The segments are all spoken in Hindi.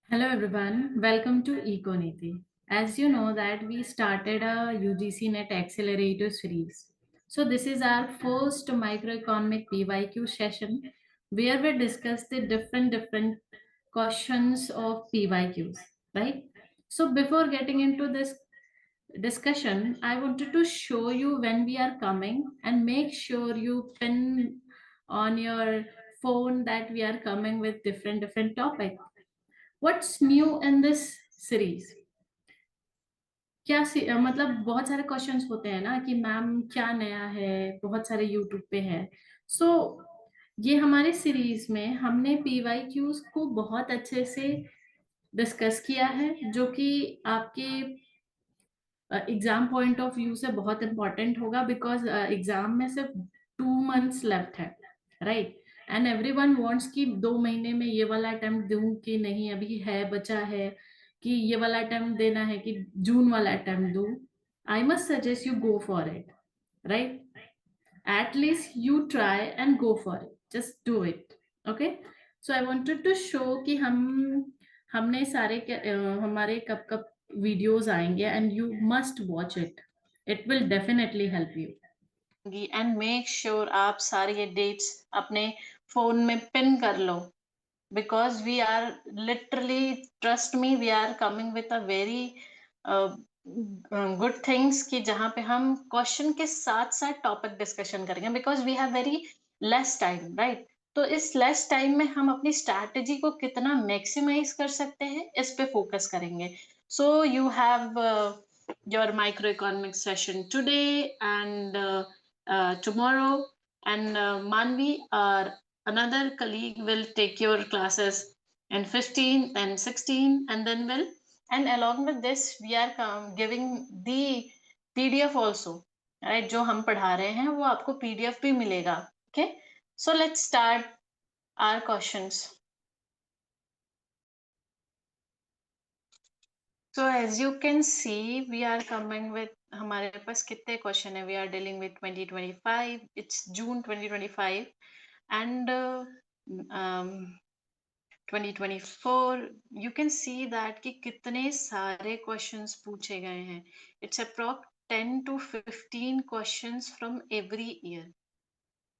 Hello everyone, welcome to Econity. As you know that we started a UGC Net Accelerator series. So this is our first microeconomic PYQ session where we discuss the different questions of PYQs, right? So before getting into this discussion, I wanted to show you when we are coming and make sure you pin on your phone that we are coming with different topics. What's new in this series? मतलब बहुत सारे क्वेश्चंस होते हैं ना कि मैम क्या नया है, बहुत सारे यूट्यूब पे है। सो ये हमारे सीरीज में हमने पीवाईक्यूज को बहुत अच्छे से डिस्कस किया है, जो कि आपके एग्जाम पॉइंट ऑफ व्यू से बहुत इंपॉर्टेंट होगा, बिकॉज एग्जाम में सिर्फ 2 मंथ्स लेफ्ट है, राइट? एंड एवरीवन वांट्स कि 2 महीने में ये वाला अटेम्प्ट दूं कि नहीं, अभी है बचा है कि ये वाला अटेम्प्ट देना है कि जून वाला अटेम्प्ट दूं। I must suggest you go for it, right? At least you try and go for it, just do it. Okay, so I wanted to show कि हमने हमारे कब कब वीडियोस आएंगे and you must watch it, it will definitely help you. And make sure आप सारी ये डेट्स अपने फोन में पिन कर लो, because we are literally, trust me, we are coming with a very good things कि जहाँ पे हम क्वेश्चन के साथ साथ टॉपिक डिस्कशन करेंगे, because we have very less time, right? तो इस लेस टाइम में हम अपनी स्ट्रैटेजी को कितना मैक्सिमाइज कर सकते हैं, इस पे फोकस करेंगे। So you have your microeconomics session today and tomorrow, and Manvi, our another colleague, will take your classes in 15 and 16, and then will, and along with this we are giving the PDF also, right? जो हम पढ़ा रहे हैं वो आपको PDF भी मिलेगा। Okay, so let's start our questions. So as you can see, we are coming with, हमारे पास कितने क्वेश्चन है? We are dealing with 2025. It's June 2025 and 2024. You can see that कि कितने सारे क्वेश्चंस पूछे गए हैं. It's approx 10 to 15 questions from every year.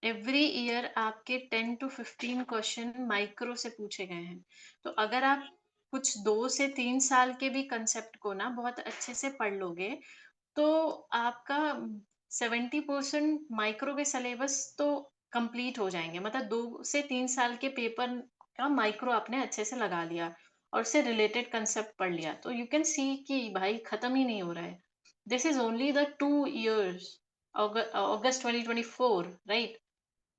Every year आपके 10 to 15 क्वेश्चन माइक्रो से पूछे गए हैं। तो अगर आप कुछ 2 से 3 साल के भी कंसेप्ट को ना बहुत अच्छे से पढ़ लोगे, तो आपका 70% माइक्रो के सिलेबस तो कंप्लीट हो जाएंगे। मतलब 2 से 3 साल के पेपर का माइक्रो आपने अच्छे से लगा लिया और उससे रिलेटेड कंसेप्ट पढ़ लिया, तो यू कैन सी कि भाई खत्म ही नहीं हो रहा है। This is only the 2 years, August 2024, right?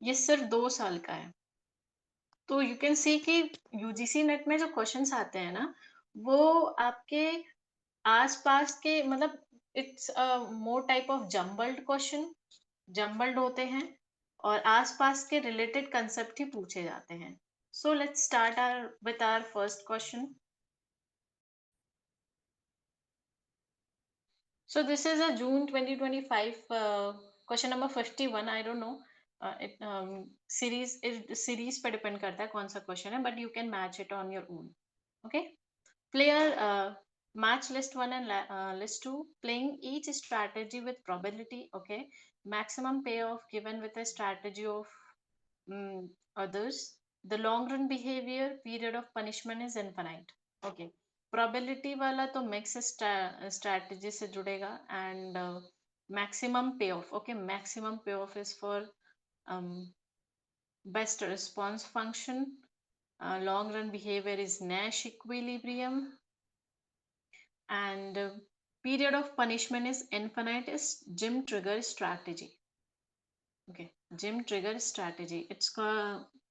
ये सिर्फ 2 साल का है। तो यू कैन सी कि यूजीसी नेट में जो क्वेश्चंस आते हैं ना, वो आपके आसपास के, मतलब it's more type of jumbled question, jumbled होते हैं और आसपास के रिलेटेड कंसेप्ट ही पूछे जाते हैं। So let's start our with our first question. So this is a June 2025 question number 51. I don't know. Series पे depend करता है कौन सा question है, but you can match it on your own. Okay. Player match list 1 and list 2, playing each strategy with probability. Okay. Maximum payoff given with a strategy of others. The long run behavior period of punishment is infinite. Okay. Probability वाला तो मिक्स स्ट्रैटेजी से जुड़ेगा एंड मैक्सिमम पे ऑफ। ओके, मैक्सिमम पे of is for best response function. Long run behaviour is Nash equilibrium and period of punishment is infinite is gym trigger strategy. Okay, gym trigger strategy it's का,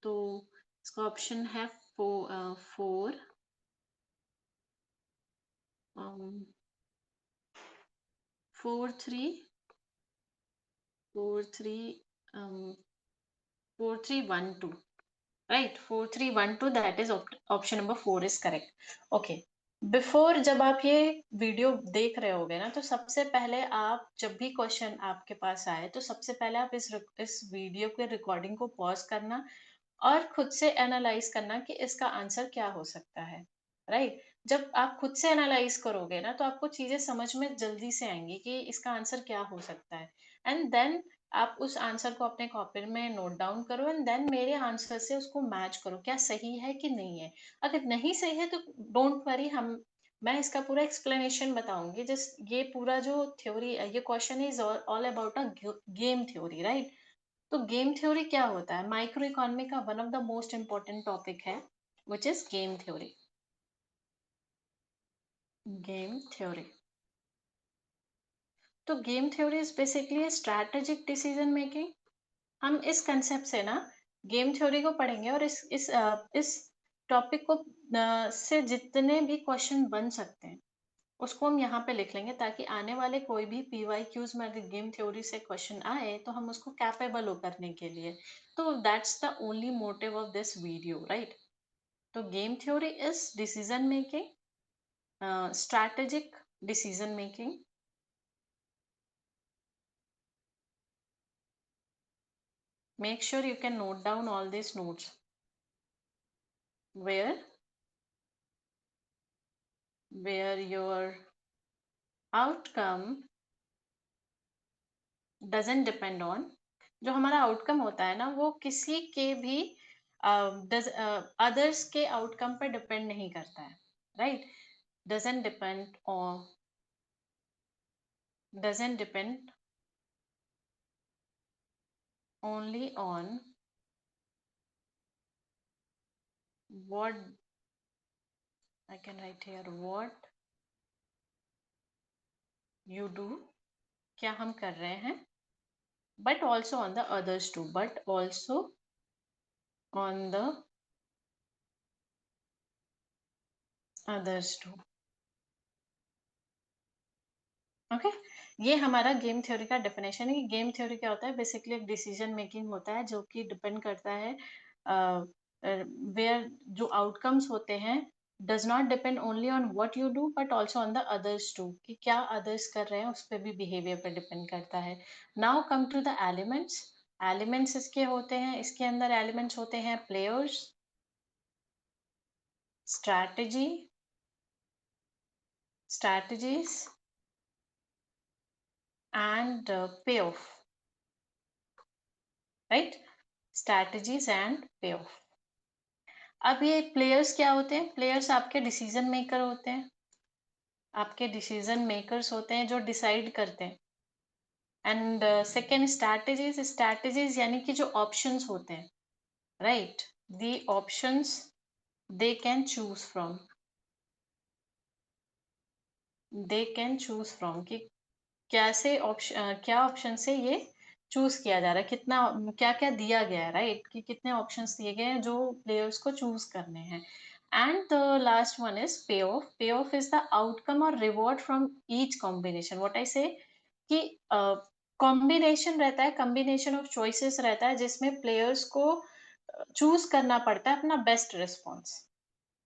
तो इसका ऑप्शन है 4 4 3 4 3 4 3 1 2, right? 4 3 1 2, that is option number 4 is correct. Okay, before जब आप ये वीडियो देख रहे होगे ना, तो सबसे पहले आप जब भी क्वेश्चन आपके पास आए, तो सबसे पहले आप इस वीडियो के रिकॉर्डिंग को पॉज करना और खुद से एनालाइज करना कि इसका आंसर क्या हो सकता है। राइट? जब आप खुद से एनालाइज करोगे ना, तो आपको चीजें समझ में जल्दी से आएंगी कि इसका आंसर क्या हो सकता है। एंड देन आप उस आंसर को अपने कॉपी में नोट डाउन करो, एंड देन मेरे आंसर से उसको मैच करो, क्या सही है कि नहीं है। अगर नहीं सही है तो डोंट वरी, हम मैं इसका पूरा एक्सप्लेनेशन बताऊंगी। जस्ट ये पूरा जो थ्योरी, ये question is all about a game theory, right? तो गेम थ्योरी क्या होता है? माइक्रो इकोनॉमी का one of the most important topic है, which is game theory. Game theory, तो game theory is basically strategic decision making. हम इस कंसेप्ट से ना गेम थ्योरी को पढ़ेंगे, और इस टॉपिक को से जितने भी क्वेश्चन बन सकते हैं उसको हम यहाँ पे लिख लेंगे, ताकि आने वाले कोई भी पीवाई क्यूज में अगर गेम थ्योरी से क्वेश्चन आए तो हम उसको कैपेबल हो करने के लिए। तो that's the only motive of this video, right? तो game theory is decision making, strategic decision making. Make sure you can note down all these notes where your outcome doesn't depend on, जो हमारा आउटकम होता है ना वो किसी के भी अदर्स के आउटकम पर डिपेंड नहीं करता है, right? doesn't depend on doesn't depend only on what I can write here, what you do, क्या हम कर रहे हैं, but also on the others too, but also on the others too. Okay, ये हमारा गेम थ्योरी का डेफिनेशन है कि गेम थ्योरी क्या होता है। बेसिकली एक डिसीजन मेकिंग होता है जो कि डिपेंड करता है वेयर जो आउटकम्स होते हैं does not depend only on what you do but also on the others too, कि क्या अदर्स कर रहे हैं उस पर भी बिहेवियर पर डिपेंड करता है। Now come to the elements. Elements इसके होते हैं, इसके अंदर एलिमेंट्स होते हैं players, strategy, strategies and pay off, right? Strategies and pay off. अब ये प्लेयर्स क्या होते हैं? प्लेयर्स आपके डिसीजन मेकर होते हैं, आपके डिसीजन मेकर्स होते हैं जो डिसाइड करते हैं। एंड सेकेंड स्ट्रैटेजीज, स्ट्रैटेजीज यानी कि जो ऑप्शंस होते हैं, right? The options they can choose from, they can choose from, कि कैसे ऑप्शन, क्या ऑप्शन से ये चूज किया जा रहा है, कितना क्या क्या दिया गया है, राइट? कि कितने ऑप्शंस दिए गए हैं जो प्लेयर्स को चूज करने हैं। And the last one is पे ऑफ। पे ऑफ इज द आउटकम और reward from each combination. What I से कि कॉम्बिनेशन रहता है, कॉम्बिनेशन ऑफ चॉइसेस रहता है जिसमें प्लेयर्स को चूज करना पड़ता है अपना बेस्ट रिस्पॉन्स,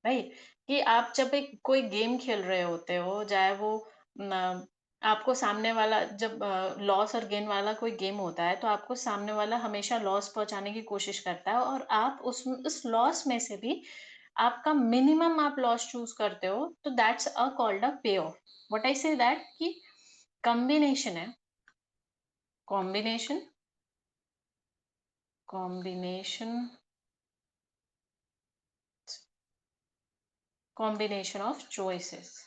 राइट? कि आप जब एक कोई गेम खेल रहे होते हो, चाहे वो न, आपको सामने वाला जब लॉस और गेन वाला कोई गेम होता है तो आपको सामने वाला हमेशा लॉस पहुंचाने की कोशिश करता है, और आप उस लॉस में से भी आपका मिनिमम आप लॉस चूज करते हो, तो दैट्स अ कॉल्ड अ पे of. What I say that कि कॉम्बिनेशन है, combination, combination, combination of choices,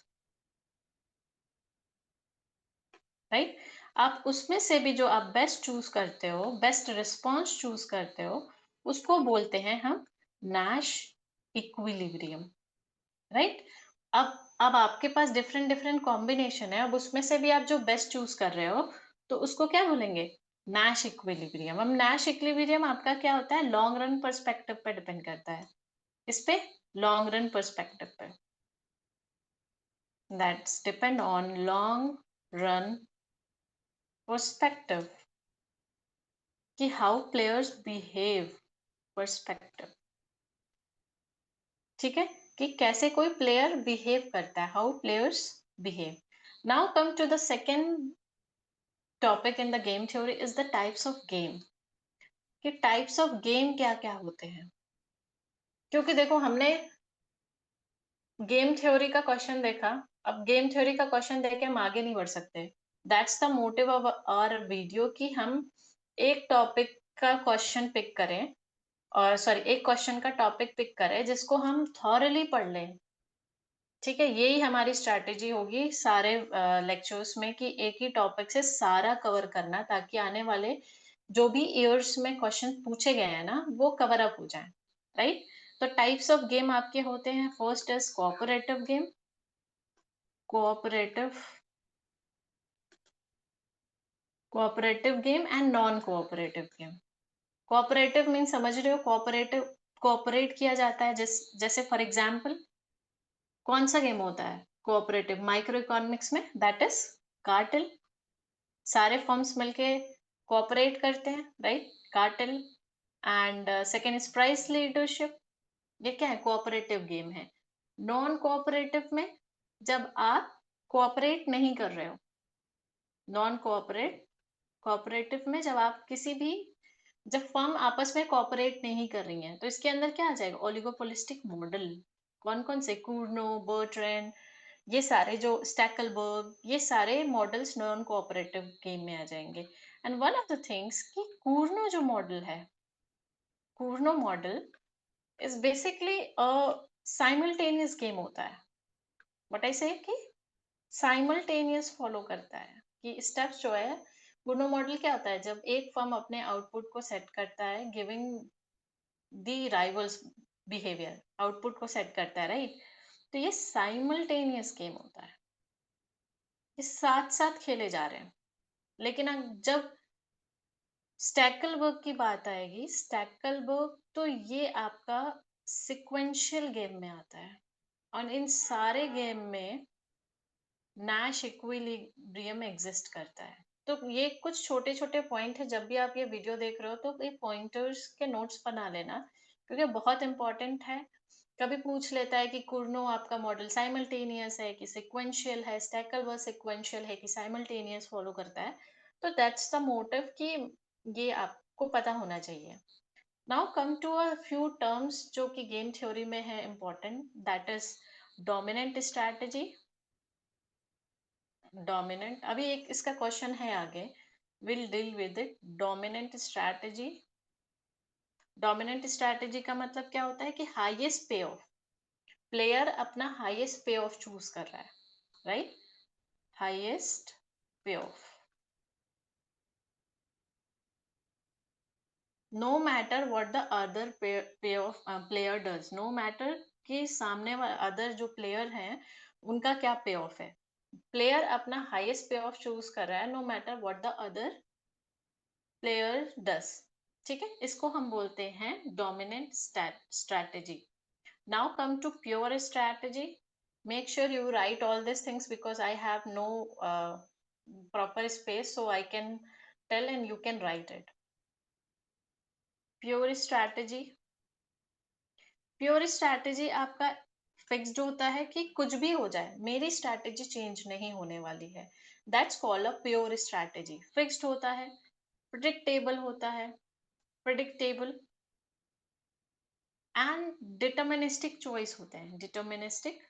right? आप उसमें से भी जो आप बेस्ट चूज करते हो, बेस्ट रिस्पॉन्स चूज करते हो, उसको बोलते हैं हम नैश इक्विलिब्रियम, राइट? अब आपके पास डिफरेंट डिफरेंट कॉम्बिनेशन है, अब उसमें से भी आप जो बेस्ट चूज कर रहे हो तो उसको क्या बोलेंगे? Nash equilibrium. अब नैश इक्विलिब्रियम आपका क्या होता है? लॉन्ग रन पर्सपेक्टिव पे डिपेंड करता है, इस पे लॉन्ग रन पर्सपेक्टिव पे, that's depend on long run perspective, कि हाउ प्लेयर्स बिहेव पर्सपेक्टिव, ठीक है? कि कैसे कोई प्लेयर बिहेव करता है, how players behave. Now come to the second topic in the game theory is the types of game. कि टाइप्स ऑफ गेम क्या क्या होते हैं, क्योंकि देखो हमने गेम थ्योरी का क्वेश्चन देखा, अब गेम थ्योरी का क्वेश्चन देख के हम आगे नहीं बढ़ सकते। That's the motive of our video कि हम एक टॉपिक का क्वेश्चन पिक करें, और सॉरी एक क्वेश्चन का टॉपिक पिक करें जिसको हम थॉरली पढ़ लें। ठीक है, यही हमारी स्ट्रैटेजी होगी सारे लेक्चर्स में कि एक ही टॉपिक से सारा कवर करना, ताकि आने वाले जो भी ईयर्स में क्वेश्चन पूछे गए हैं ना, वो कवर अप हो जाए, राइट? तो टाइप्स ऑफ गेम आपके होते हैं, first is cooperative game, cooperative cooperative game and non cooperative game. Cooperative mean समझ रहे हो, कोऑपरेटिव कोऑपरेट किया जाता है, जैसे फॉर एग्जांपल कौन सा गेम होता है कोऑपरेटिव माइक्रो इकोनॉमिक्स में, दैट इज कार्टेल। सारे फर्म्स मिलके कोऑपरेट करते हैं, right? Cartel. And second is price leadership. ये क्या है? कोऑपरेटिव गेम है। नॉन कोऑपरेटिव में जब आप कोऑपरेट नहीं कर रहे हो, नॉन कोऑपरेटिव में जब आप किसी भी, जब फर्म आपस में कोऑपरेट नहीं कर रही हैं, तो इसके अंदर क्या आ जाएगा? Oligopolistic model. कौन कौन से? कूर्नो, बर्ट्रैंड, ये सारे जो स्टैकलबर्ग, ये सारे मॉडल्स नॉन कोऑपरेटिव गेम में आ जाएंगे। And one of the things कि कूर्नो जो मॉडल है, Cournot model is basically a simultaneous game होता है। बट आई से कि साइमल्टेनियस फॉलो करता है, कि स्टेप्स जो है, कूर्नो मॉडल क्या होता है? जब एक फर्म अपने आउटपुट को सेट करता है giving the rivals behaviour, output को सेट करता है, राइट? तो ये साइमल्टेनियस गेम होता है, ये साथ साथ खेले जा रहे हैं। लेकिन जब स्टैकलबर्ग की बात आएगी, स्टैकलबर्ग तो ये आपका सिक्वेंशियल गेम में आता है, और इन सारे गेम में नैश इक्विलिब्रियम एग्जिस्ट करता है। तो ये कुछ छोटे छोटे पॉइंट है, जब भी आप ये वीडियो देख रहे हो तो ये पॉइंटर्स के नोट्स बना लेना, क्योंकि बहुत इंपॉर्टेंट है। कभी पूछ लेता है कि कुर्नो आपका मॉडल साइमल्टेनियस है कि सिक्वेंशियल है, स्टैकलबर्ग सिक्वेंशियल है कि साइमल्टेनियस फॉलो करता है। तो दैट्स द मोटिव कि ये आपको पता होना चाहिए। Now come to a few terms जो कि गेम थ्योरी में है important, that is dominant strategy. Dominant, अभी एक इसका क्वेश्चन है आगे, will deal with it. Dominant strategy, dominant strategy का मतलब क्या होता है कि हाईएस्ट पे ऑफ, प्लेयर अपना हाईएस्ट पे ऑफ चूज कर रहा है, राइट? Highest payoff, no matter what the other payoff player does, no matter कि सामने वाला अदर जो प्लेयर हैं उनका क्या पे ऑफ है, प्लेयर अपना हाईएस्ट पे ऑफ चूज कर रहा है, no matter what the other player does. ठीक है, इसको हम बोलते हैं dominant strategy. Now come to pure strategy. Make sure you write all this things because I have no proper space, so I can tell and you can write it. Pure strategy, pure strategy आपका फिक्स्ड होता है कि कुछ भी हो जाए मेरी स्ट्रैटेजी चेंज नहीं होने वाली है। That's called a pure strategy. Fixed होता है, प्रिडिक्टेबल होता है, प्रिडिक्टेबल एंड डिटर्मिनिस्टिक चॉइस होते हैं। डिटर्मिनिस्टिक,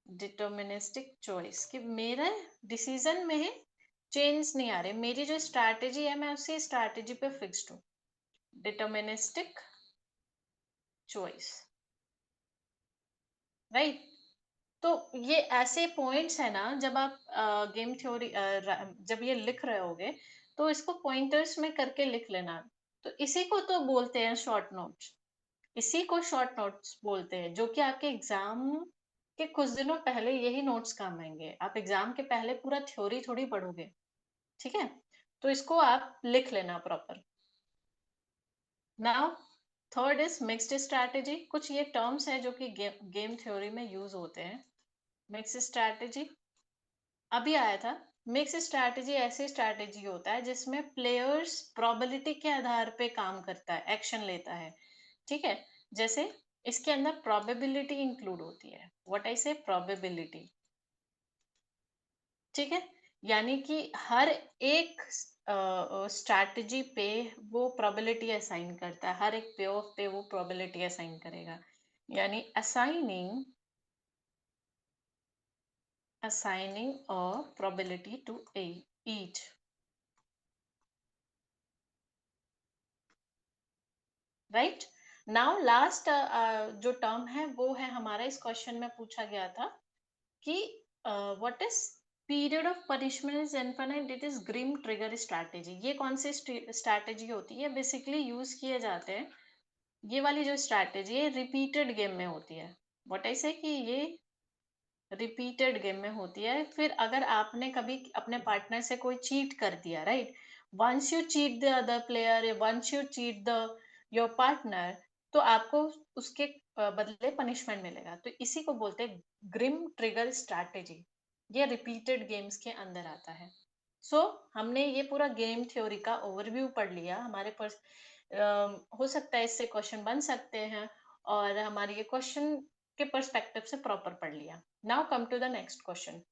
डिटर्मिनिस्टिक चॉइस कि मेरे डिसीजन में चेंज नहीं आ रहे, मेरी जो स्ट्रैटेजी है मैं उसी स्ट्रैटेजी पे फिक्स्ड हूँ। Deterministic choice, right? तो ये ऐसे पॉइंट्स है ना, जब आप गेम थ्योरी जब ये लिख रहे होगे तो इसको पॉइंटर्स में करके लिख लेना। तो इसी को तो बोलते हैं शॉर्ट नोट्स, इसी को शॉर्ट नोट्स बोलते हैं, जो कि आपके एग्जाम के कुछ दिनों पहले यही नोट्स काम आएंगे। आप एग्जाम के पहले पूरा थ्योरी थोड़ी पढ़ोगे, ठीक है? तो इसको आप लिख लेना proper. Now third is mixed strategy. कुछ ये टर्म्स है जो कि गेम थ्योरी में यूज होते हैं। मिक्स स्ट्रैटेजी अभी आया था। मिक्स स्ट्रैटेजी ऐसी स्ट्रैटेजी होता है जिसमें प्लेयर्स प्रोबेबिलिटी के आधार पे काम करता है, एक्शन लेता है, ठीक है? जैसे इसके अंदर प्रोबेबिलिटी इंक्लूड होती है। व्हाट आई से? प्रोबेबिलिटी, ठीक है? यानी कि हर एक स्ट्रैटेजी पे वो प्रोबेबिलिटी असाइन करता है, हर एक पे ऑफ पे वो प्रोबेबिलिटी असाइन करेगा। यानी assigning assigning a probability to each. Right now last जो टर्म है वो है हमारा, इस क्वेश्चन में पूछा गया था कि what is period of punishment is infinite, it is grim trigger strategy. ये कौन सी स्ट्रैटेजी होती है? बेसिकली यूज किए जाते हैं ये वाली जो स्ट्रैटेजी है, रिपीटेड गेम में होती है। व्हाट आई से कि ये रिपीटेड गेम में होती है। फिर अगर आपने कभी अपने पार्टनर से कोई चीट कर दिया, right, once you cheat the other player, once you cheat the your partner, तो आपको उसके बदले पनिशमेंट मिलेगा। तो इसी को बोलते हैं ग्रिम ट्रिगर स्ट्रैटेजी। ये रिपीटेड गेम्स के अंदर आता है। सो हमने ये पूरा गेम थ्योरी का ओवरव्यू पढ़ लिया। हमारे पास हो सकता है इससे क्वेश्चन बन सकते हैं, और हमारे ये क्वेश्चन के पर्सपेक्टिव से प्रॉपर पढ़ लिया। Now come to the next question,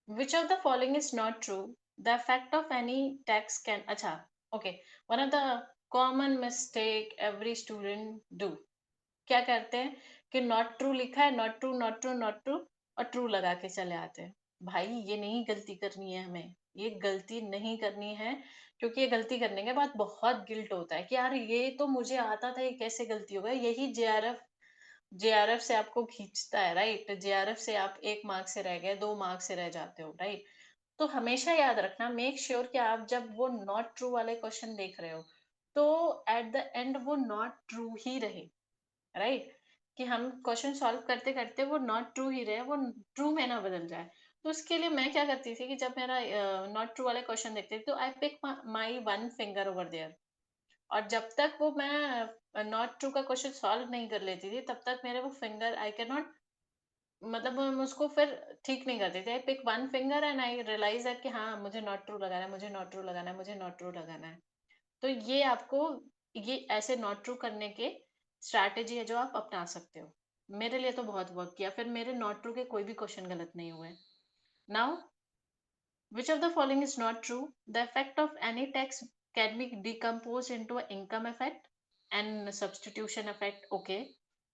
which of the following is not true? The effect of any text can, अच्छा, okay, one of the common mistake every student do, क्या करते हैं कि नॉट ट्रू लिखा है, not true not true not true, और ट्रू लगा के चले आते हैं। भाई ये नहीं गलती करनी है हमें, ये गलती नहीं करनी है, क्योंकि ये गलती करने के बाद बहुत गिल्ट होता है कि यार ये तो मुझे आता था, ये कैसे गलती हो गई। यही जेआरएफ जेआरएफ से आपको खींचता है, राइट। जेआरएफ से आप 1 मार्क से रह गए, 2 मार्क से रह जाते हो, राइट। तो हमेशा याद रखना, मेक श्योर कि आप जब वो नॉट ट्रू वाले क्वेश्चन देख रहे हो, तो एट द एंड वो नॉट ट्रू ही रहे, राइट। कि हम क्वेश्चन सॉल्व करते करते वो नॉट ट्रू ही रहे, वो ट्रू में ना बदल जाए। तो उसके लिए मैं क्या करती थी कि जब मेरा नॉट ट्रू वाले क्वेश्चन देखती थी, तो I pick my one finger over there, और जब तक वो मैं नॉट ट्रू का क्वेश्चन सॉल्व नहीं कर लेती थी, तब तक मेरे वो फिंगर आई कैन नॉट, मतलब हम उसको फिर ठीक नहीं करते थे। I pick one finger and I realise that कि हाँ, मुझे नॉट ट्रू लगाना है, मुझे नॉट ट्रू लगाना है, मुझे नॉट ट्रू लगाना है। तो ये आपको, ये ऐसे नॉट ट्रू करने के स्ट्रैटेजी है जो आप अपना सकते हो। मेरे लिए तो बहुत वर्क किया, फिर मेरे नॉट ट्रू के कोई भी क्वेश्चन गलत नहीं हुए। Now, which of the following is not true? The effect of any tax can be decomposed into an income effect and substitution effect. Okay.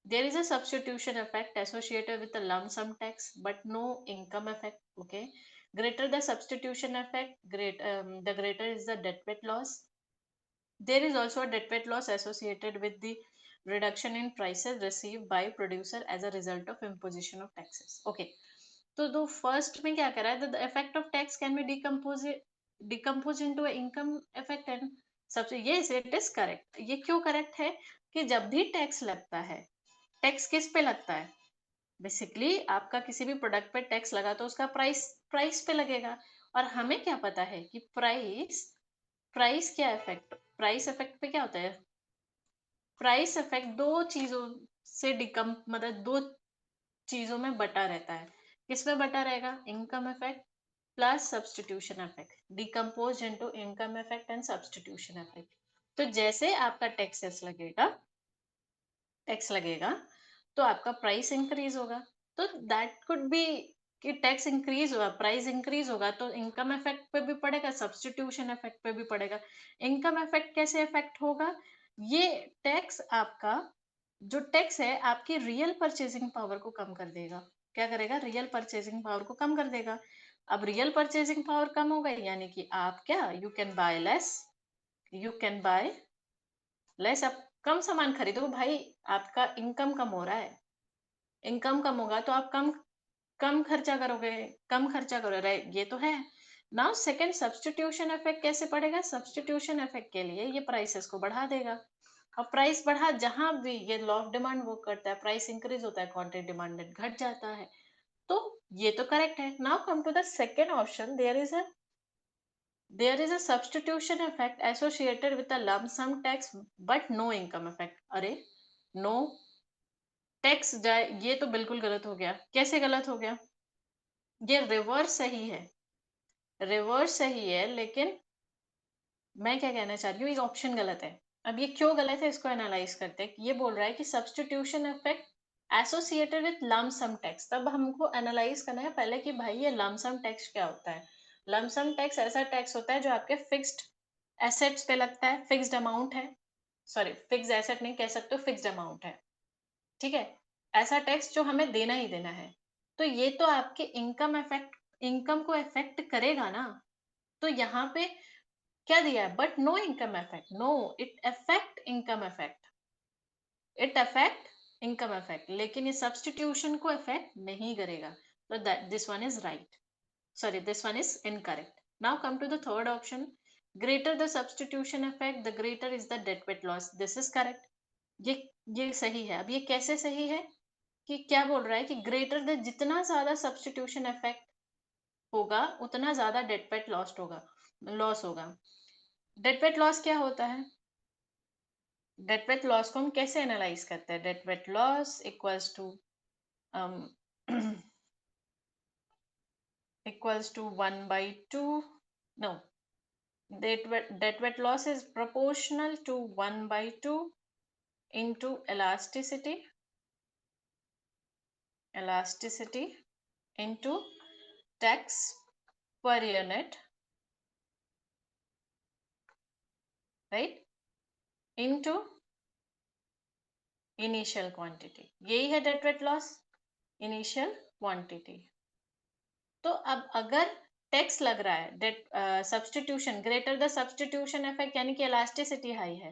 There is a substitution effect associated with the lump sum tax, but no income effect. Okay. Greater the substitution effect, the greater is the debt weight loss. There is also a debt weight loss associated with the reduction in prices received by producer as a result of imposition of taxes. Okay. तो दो फर्स्ट में क्या करा है, the effect of tax can be decompose into income effect and सबसे, ये इट इज करेक्ट। ये क्यों करेक्ट है कि जब भी टैक्स लगता है, टैक्स किस पे लगता है? बेसिकली आपका किसी भी प्रोडक्ट पे टैक्स लगा तो उसका प्राइस प्राइस पे लगेगा। और हमें क्या पता है कि प्राइस प्राइस क्या इफेक्ट, प्राइस इफेक्ट पे क्या होता है? प्राइस इफेक्ट दो चीजों से डिकम मतलब दो चीजों में बटा रहता है। किसमें बटा रहेगा? Income effect plus substitution effect, decompose into income effect and substitution effect. तो जैसे आपका टैक्स लगेगा तो आपका प्राइस इंक्रीज होगा। तो दैट कुड बी कि टैक्स इंक्रीज हुआ, प्राइस इंक्रीज होगा, तो इनकम इफेक्ट पे भी पड़ेगा, सब्सटीट्यूशन इफेक्ट पे भी पड़ेगा। इनकम इफेक्ट कैसे इफेक्ट होगा? ये टैक्स आपका, जो टैक्स है आपकी रियल परचेजिंग पावर को कम कर देगा। क्या करेगा? रियल परचेजिंग पावर को कम कर देगा। अब रियल परचेजिंग पावर कम हो गई, यानी कि आप क्या, you can buy less, you can buy less, आप कम सामान खरीदो भाई। आपका इनकम कम हो रहा है, इनकम कम होगा तो आप कम कम खर्चा करोगे, कम खर्चा करो, राइट। ये तो है। नाउ सेकंड, सब्सटीट्यूशन इफेक्ट कैसे पड़ेगा? सब्सटीट्यूशन इफेक्ट के लिए ये प्राइसेस को बढ़ा देगा। अब प्राइस बढ़ा, जहां भी ये लॉ ऑफ डिमांड वो करता है, प्राइस इंक्रीज होता है, क्वांटिटी डिमांडेड घट जाता है। तो ये तो करेक्ट है। Now come to the second option, there is a substitution effect associated with the lump sum tax but no income effect. अरे, नो टैक्स जाए, ये तो बिल्कुल गलत हो गया। कैसे गलत हो गया? ये रिवर्स सही है, रिवर्स सही है, लेकिन मैं क्या कहना चाह रही हूँ, ये ऑप्शन गलत है। अब ये क्यों गलत है, इसको एनालाइज करते हैं। ये बोल रहा है कि substitution effect associated with lump sum tax. तब हमको एनालाइज करना है पहले कि भाई ये लम सम टैक्स क्या होता है। लम सम टैक्स ऐसा टैक्स होता है जो आपके फिक्स्ड एसेट्स पे लगता है, फिक्स्ड अमाउंट है। सॉरी, फिक्स्ड एसेट नहीं कह सकते, फिक्स्ड अमाउंट है, ठीक है। ऐसा टैक्स जो हमें देना ही देना है। तो ये तो आपके इनकम को इफेक्ट करेगा ना। तो यहाँ पे क्या दिया है, but no income effect, no, it affect income effect, it affect income effect, लेकिन ये सब्सटीट्यूशन को इफेक्ट नहीं करेगा। तो that this one is right, sorry, this one is incorrect. Now come to the third option. Greater the substitution effect, the greater is the deadweight loss. This is correct. ये ये सही है। अब ये कैसे सही है कि क्या बोल रहा है कि ग्रेटर द जितना ज्यादा सब्स्टिट्यूशन इफेक्ट होगा उतना ज्यादा डेडवेट लॉस होगा। डेडवेट लॉस क्या होता है? डेडवेट लॉस को हम कैसे एनालाइज करते हैं? Deadweight loss equals to equals to 1 by 2, no, deadweight loss is proportional to 1 by 2 into elasticity into tax per unit, right, into initial quantity. यही है डेडवेट लॉस, इनिशियल क्वांटिटी। तो अब अगर टैक्स लग रहा है, that substitution greater the substitution effect, यानी कि इलास्टिसिटी हाई है,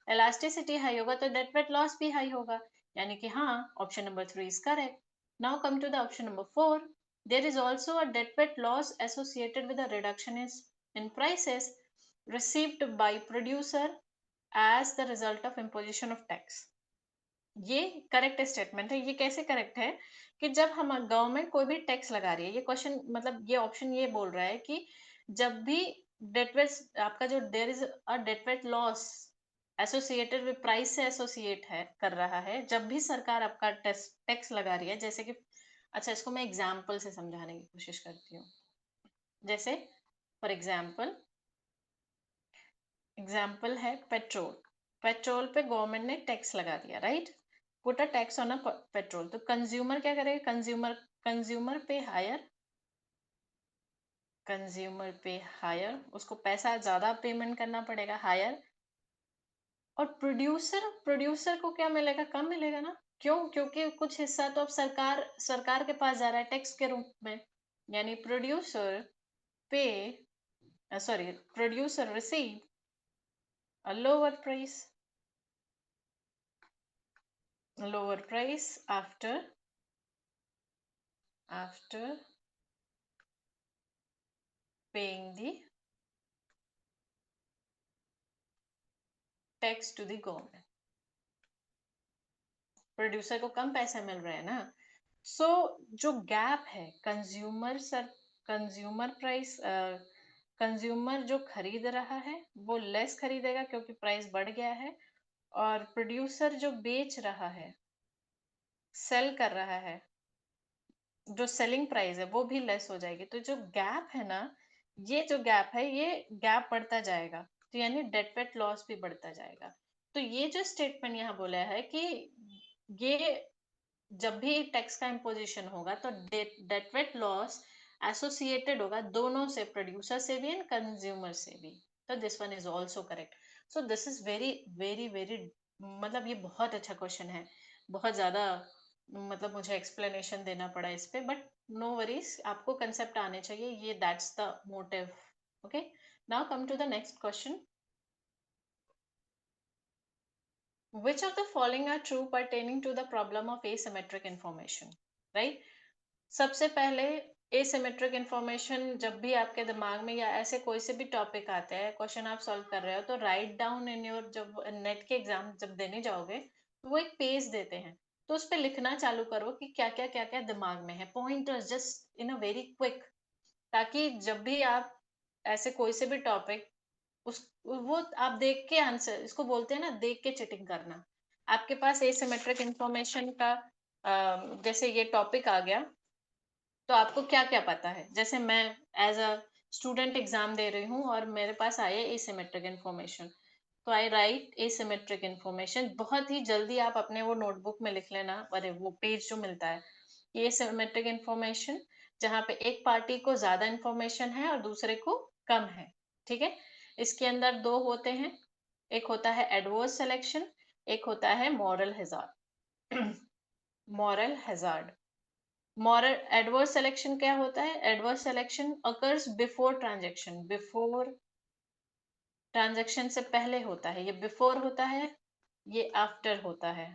इलास्टिसिटी हाई होगा तो डेडवेट लॉस भी हाई होगा, यानी कि हाँ, option number 3 is correct. Now come to the option number 4। There is also a deadweight loss associated with a reduction in prices received by producer as the result of imposition of tax। ये करेक्ट स्टेटमेंट है। ये कैसे करेक्ट है कि जब हम गवर्नमेंट कोई भी टैक्स लगा रही है, ये क्वेश्चन मतलब ये ऑप्शन ये बोल रहा है कि जब भी डेटवेट आपका जो there is a deadweight loss associated with price से एसोसिएट है कर रहा है, जब भी सरकार आपका टैक्स लगा रही है, जैसे कि अच्छा इसको मैं एग्जांपल से समझाने की कोशिश करती हूँ। जैसे फॉर एग्जाम्पल है पेट्रोल। पेट्रोल पे गवर्नमेंट ने टैक्स लगा दिया, right, put a tax on a petrol. तो कंज्यूमर क्या करेगा? कंज्यूमर पे हायर, उसको पैसा ज्यादा पेमेंट करना पड़ेगा, हायर। और प्रोड्यूसर को क्या मिलेगा? कम मिलेगा ना। क्यों? क्योंकि कुछ हिस्सा तो अब सरकार के पास जा रहा है टैक्स के रूप में, यानी पे producer receive a lower price after paying the tax to the government। Producer को कम पैसे मिल रहे हैं ना। सो जो गैप है कंज्यूमर प्राइस, कंज्यूमर जो खरीद रहा है वो लेस खरीदेगा क्योंकि प्राइस बढ़ गया है, और प्रोड्यूसर जो बेच रहा है, सेल कर रहा है, जो सेलिंग प्राइस है वो भी लेस हो जाएगी। तो जो गैप है ना, ये जो गैप है ये गैप बढ़ता जाएगा, तो यानी डेटवेट लॉस भी बढ़ता जाएगा। तो ये जो स्टेटमेंट यहाँ बोला है कि ये जब भी टैक्स का इम्पोजिशन होगा तो डेटवेट लॉस एसोसिएटेड होगा दोनों से, प्रोड्यूसर से भी एंड कंज्यूमर से भी। तो this one is also correct. So this is very very very, मतलब ये बहुत अच्छा क्वेश्चन है। बहुत ज्यादा मतलब मुझे एक्सप्लेनेशन देना पड़ा इस पे, बट नो वरीज, आपको कंसेप्ट आने चाहिए, ये that's the motive. Okay, now come to the next question. Which of the following are true pertaining to the problem of asymmetric information? Right? सबसे पहले एसिमेट्रिक इंफॉर्मेशन जब भी आपके दिमाग में या ऐसे कोई से भी टॉपिक आते हैं, क्वेश्चन आप सॉल्व कर रहे हो, तो राइट डाउन इन योर, जब नेट के एग्जाम जब देने जाओगे तो वो एक पेज देते हैं, तो उस पर लिखना चालू करो कि क्या क्या दिमाग में है, pointers just in a very quick, ताकि जब भी आप ऐसे कोई से भी टॉपिक उस वो आप देख के आंसर, इसको बोलते हैं ना देख के चीटिंग करना। आपके पास एसिमेट्रिक इंफॉर्मेशन का जैसे ये टॉपिक आ गया, तो आपको क्या क्या पता है? जैसे मैं एज अ स्टूडेंट एग्जाम दे रही हूँ और मेरे पास आए एसिमेट्रिक इन्फॉर्मेशन, तो आई राइट एसिमेट्रिक इन्फॉर्मेशन। बहुत ही जल्दी आप अपने वो नोटबुक में लिख लेना, अरे वो पेज जो मिलता है, ये सिमेट्रिक इन्फॉर्मेशन जहाँ पे एक पार्टी को ज्यादा इन्फॉर्मेशन है और दूसरे को कम है। ठीक है, इसके अंदर दो होते हैं, एक होता है एडवर्स सिलेक्शन, एक होता है moral hazard. Moral hazard. Moral adverse selection क्या होता है? Adverse selection occurs before transaction, before transaction से पहले होता है, ये बिफोर होता है, ये आफ्टर होता है।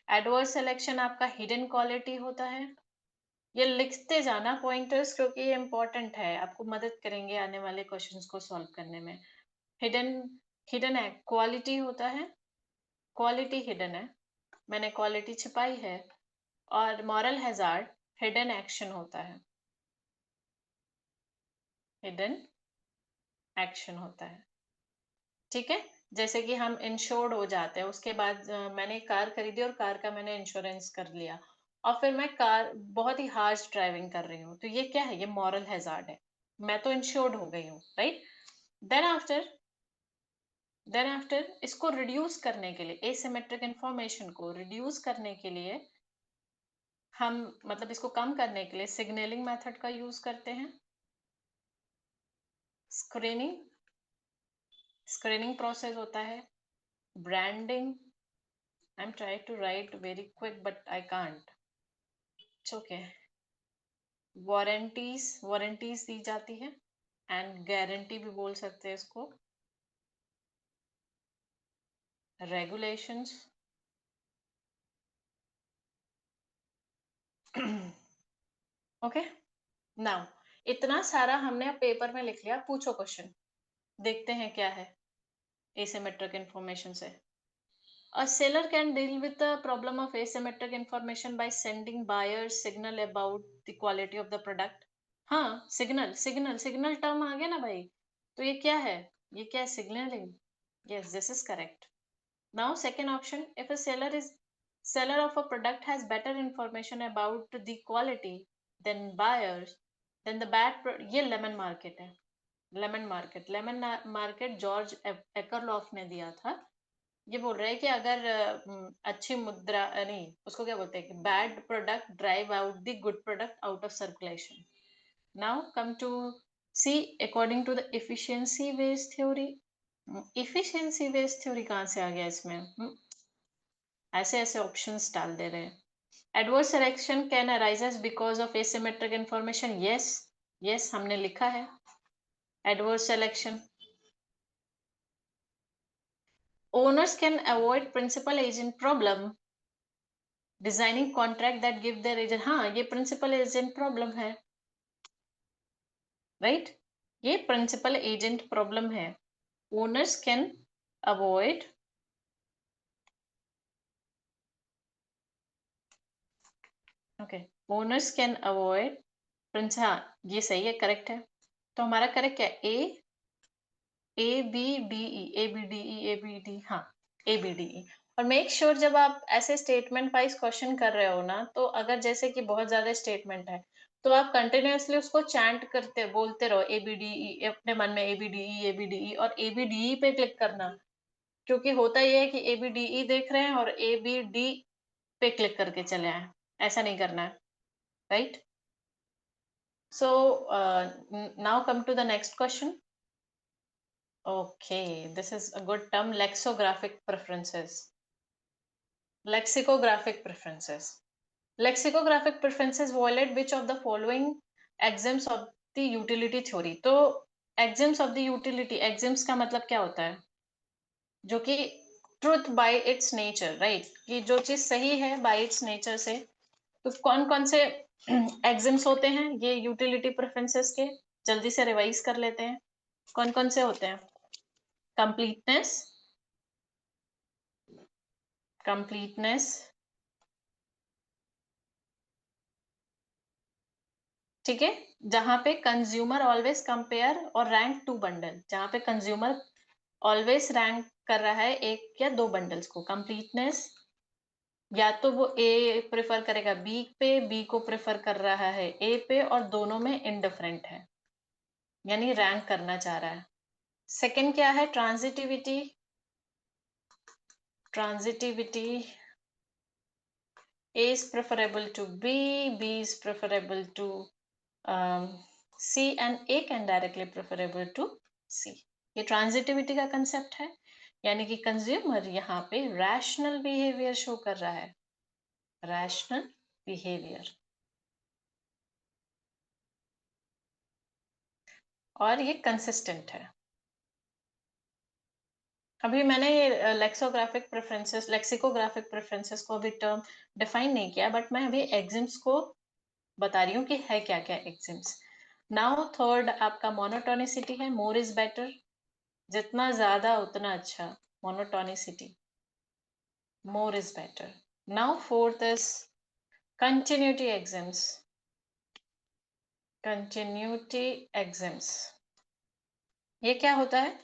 एडवर्स सिलेक्शन आपका हिडन क्वालिटी होता है। ये लिखते जाना पॉइंटर्स, क्योंकि ये इंपॉर्टेंट है, आपको मदद करेंगे आने वाले क्वेश्चंस को सॉल्व करने में। हिडन, हिडन है, क्वालिटी होता है, क्वालिटी हिडन है, मैंने क्वालिटी छिपाई है। और मॉरल हैजार्ड हिडन एक्शन होता है, हिडन एक्शन होता है। ठीक है, जैसे कि हम इंश्योर्ड हो जाते हैं, उसके बाद मैंने कार खरीदी और कार का मैंने इंश्योरेंस कर लिया, और फिर मैं कार बहुत ही हार्श ड्राइविंग कर रही हूँ, तो ये क्या है? ये मॉरल हैजार्ड है, मैं तो इंश्योर्ड हो गई हूँ, right. Then after, then after इसको रिड्यूस करने के लिए, एसिमेट्रिक इंफॉर्मेशन को रिड्यूस करने के लिए हम, मतलब इसको कम करने के लिए सिग्नलिंग मेथड का यूज करते हैं। स्क्रीनिंग, स्क्रीनिंग प्रोसेस होता है। Branding, I am trying to write very quick but I can't, it's okay. Warranties, warranties दी जाती है, एंड गारंटी भी बोल सकते हैं इसको। Regulations, okay. नाउ इतना सारा हमने पेपर में लिख लिया, पूछो क्वेश्चन, देखते हैं क्या है asymmetric information से। A seller can deal with the problem of asymmetric information by sending buyers signal about the quality of the product. हाँ, सिग्नल, सिग्नल, सिग्नल टर्म आ गया ना भाई, तो ये क्या है? ये क्या है? Signalling. Yes, this is correct. Now second option, if a seller of a product has better information about the quality than buyers, then the ये लेमन मार्केट है, lemon market. Lemon market George Akerlof ने दिया था। ये बोल रहे हैं कि अगर अच्छी मुद्रा नहीं, उसको क्या बोलते हैं कि bad product drive out the good product out of circulation. Now come to see, according to the efficiency based theory. Efficiency based theory कहाँ से आ गया इसमें? ऐसे ऐसे ऑप्शंस डाल दे रहे हैं। Adverse selection can arises because of asymmetric information. Yes, yes हमने लिखा है adverse selection. Owners can avoid principal agent problem designing contract that give their agent. हाँ, ये प्रिंसिपल एजेंट प्रॉब्लम है, राइट, ये प्रिंसिपल एजेंट प्रॉब्लम है। Owners can avoid, okay, owners can avoid prince, हाँ ये सही है, करेक्ट है। तो हमारा करेक्ट क्या है? A B D E, A B D E, A B D, हाँ ए बी डी ई। और मेक श्योर जब आप ऐसे स्टेटमेंट वाइज क्वेश्चन कर रहे हो ना, तो अगर जैसे कि बहुत ज्यादा स्टेटमेंट है, तो आप कंटिन्यूअसली उसको चैंट करते बोलते रहो, ए बी डी ई, अपने मन में A B D E, A B D E, और ए बी डी ई पे क्लिक करना। क्योंकि होता ये है कि ए बी डी ई देख रहे हैं और ए बी डी पे क्लिक करके चले आए, ऐसा नहीं करना है, right. So now come to the next question. Okay, this is a good term, lexicographic preferences. Lexicographic preferences. Lexicographic preferences violate which of the following axioms of the utility theory? तो axioms of the utility, axioms का मतलब क्या होता है? जो कि truth by its nature, right? कि जो चीज सही है by its nature से, तो कौन कौन से axioms होते हैं ये utility preferences के? जल्दी से रिवाइज कर लेते हैं, कौन कौन से होते हैं? Completeness, completeness, ठीक है, जहां पे कंज्यूमर ऑलवेज कंपेयर और रैंक टू बंडल, जहां पे कंज्यूमर ऑलवेज रैंक कर रहा है एक या दो बंडल्स को। कंप्लीटनेस, या तो वो ए प्रेफर करेगा बी पे, बी को प्रेफर कर रहा है ए पे, और दोनों में इनडिफरेंट है, यानी रैंक करना चाह रहा है। सेकंड क्या है? Transitivity, transitivity, A is preferable to B, B is preferable to C, and A can directly preferable to C. ये ट्रांजिटिविटी का कंसेप्ट है, यानी कि कंज्यूमर यहाँ पे रैशनल बिहेवियर शो कर रहा है, रैशनल बिहेवियर, और ये कंसिस्टेंट है। अभी मैंने ये लेक्सोग्राफिक प्रेफरेंसेस, लेक्सिकोग्राफिक प्रेफरेंसेस को अभी टर्म डिफाइन नहीं किया, बट मैं अभी एग्जिम्स को बता रही हूँ कि है क्या क्या एग्जिम्स। नाउ थर्ड आपका मोनोटोनिसिटी है, मोर इज बेटर, जितना ज्यादा उतना अच्छा, monotonicity, more is better. Now fourth is continuity exams. Continuity exams, ये क्या होता है?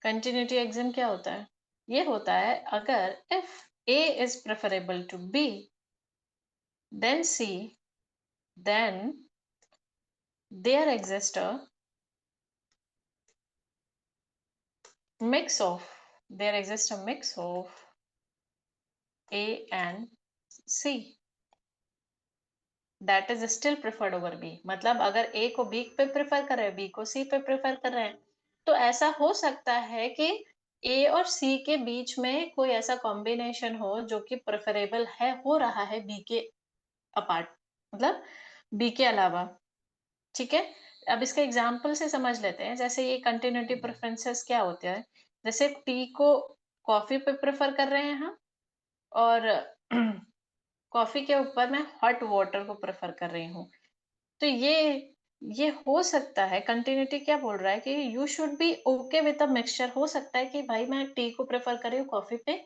Continuity exam क्या होता है? ये होता है अगर if A is preferable to B, then C, then there exists a mix of, there exists a mix of A and C that is still preferred over B. मतलब अगर A को B पे प्रेफर कर रहे हैं, B को C पे प्रेफर कर रहे हैं, तो ऐसा हो सकता है कि A और C के बीच में कोई ऐसा कॉम्बिनेशन हो जो कि प्रेफरेबल है, हो रहा है B के अपार्ट, मतलब B के अलावा। ठीक है, अब इसके एग्जाम्पल से समझ लेते हैं। जैसे ये कंटिन्यूटी प्रेफरेंसेस क्या होते हैं, जैसे टी को कॉफी पे प्रेफर कर रहे हैं हम, और कॉफी के ऊपर मैं हॉट वाटर को प्रेफर कर रही हूँ। तो ये हो सकता है, कंटिन्यूटी क्या बोल रहा है कि you should be okay with the mixture. हो सकता है कि भाई मैं टी को प्रेफर कर रही हूँ कॉफी पे,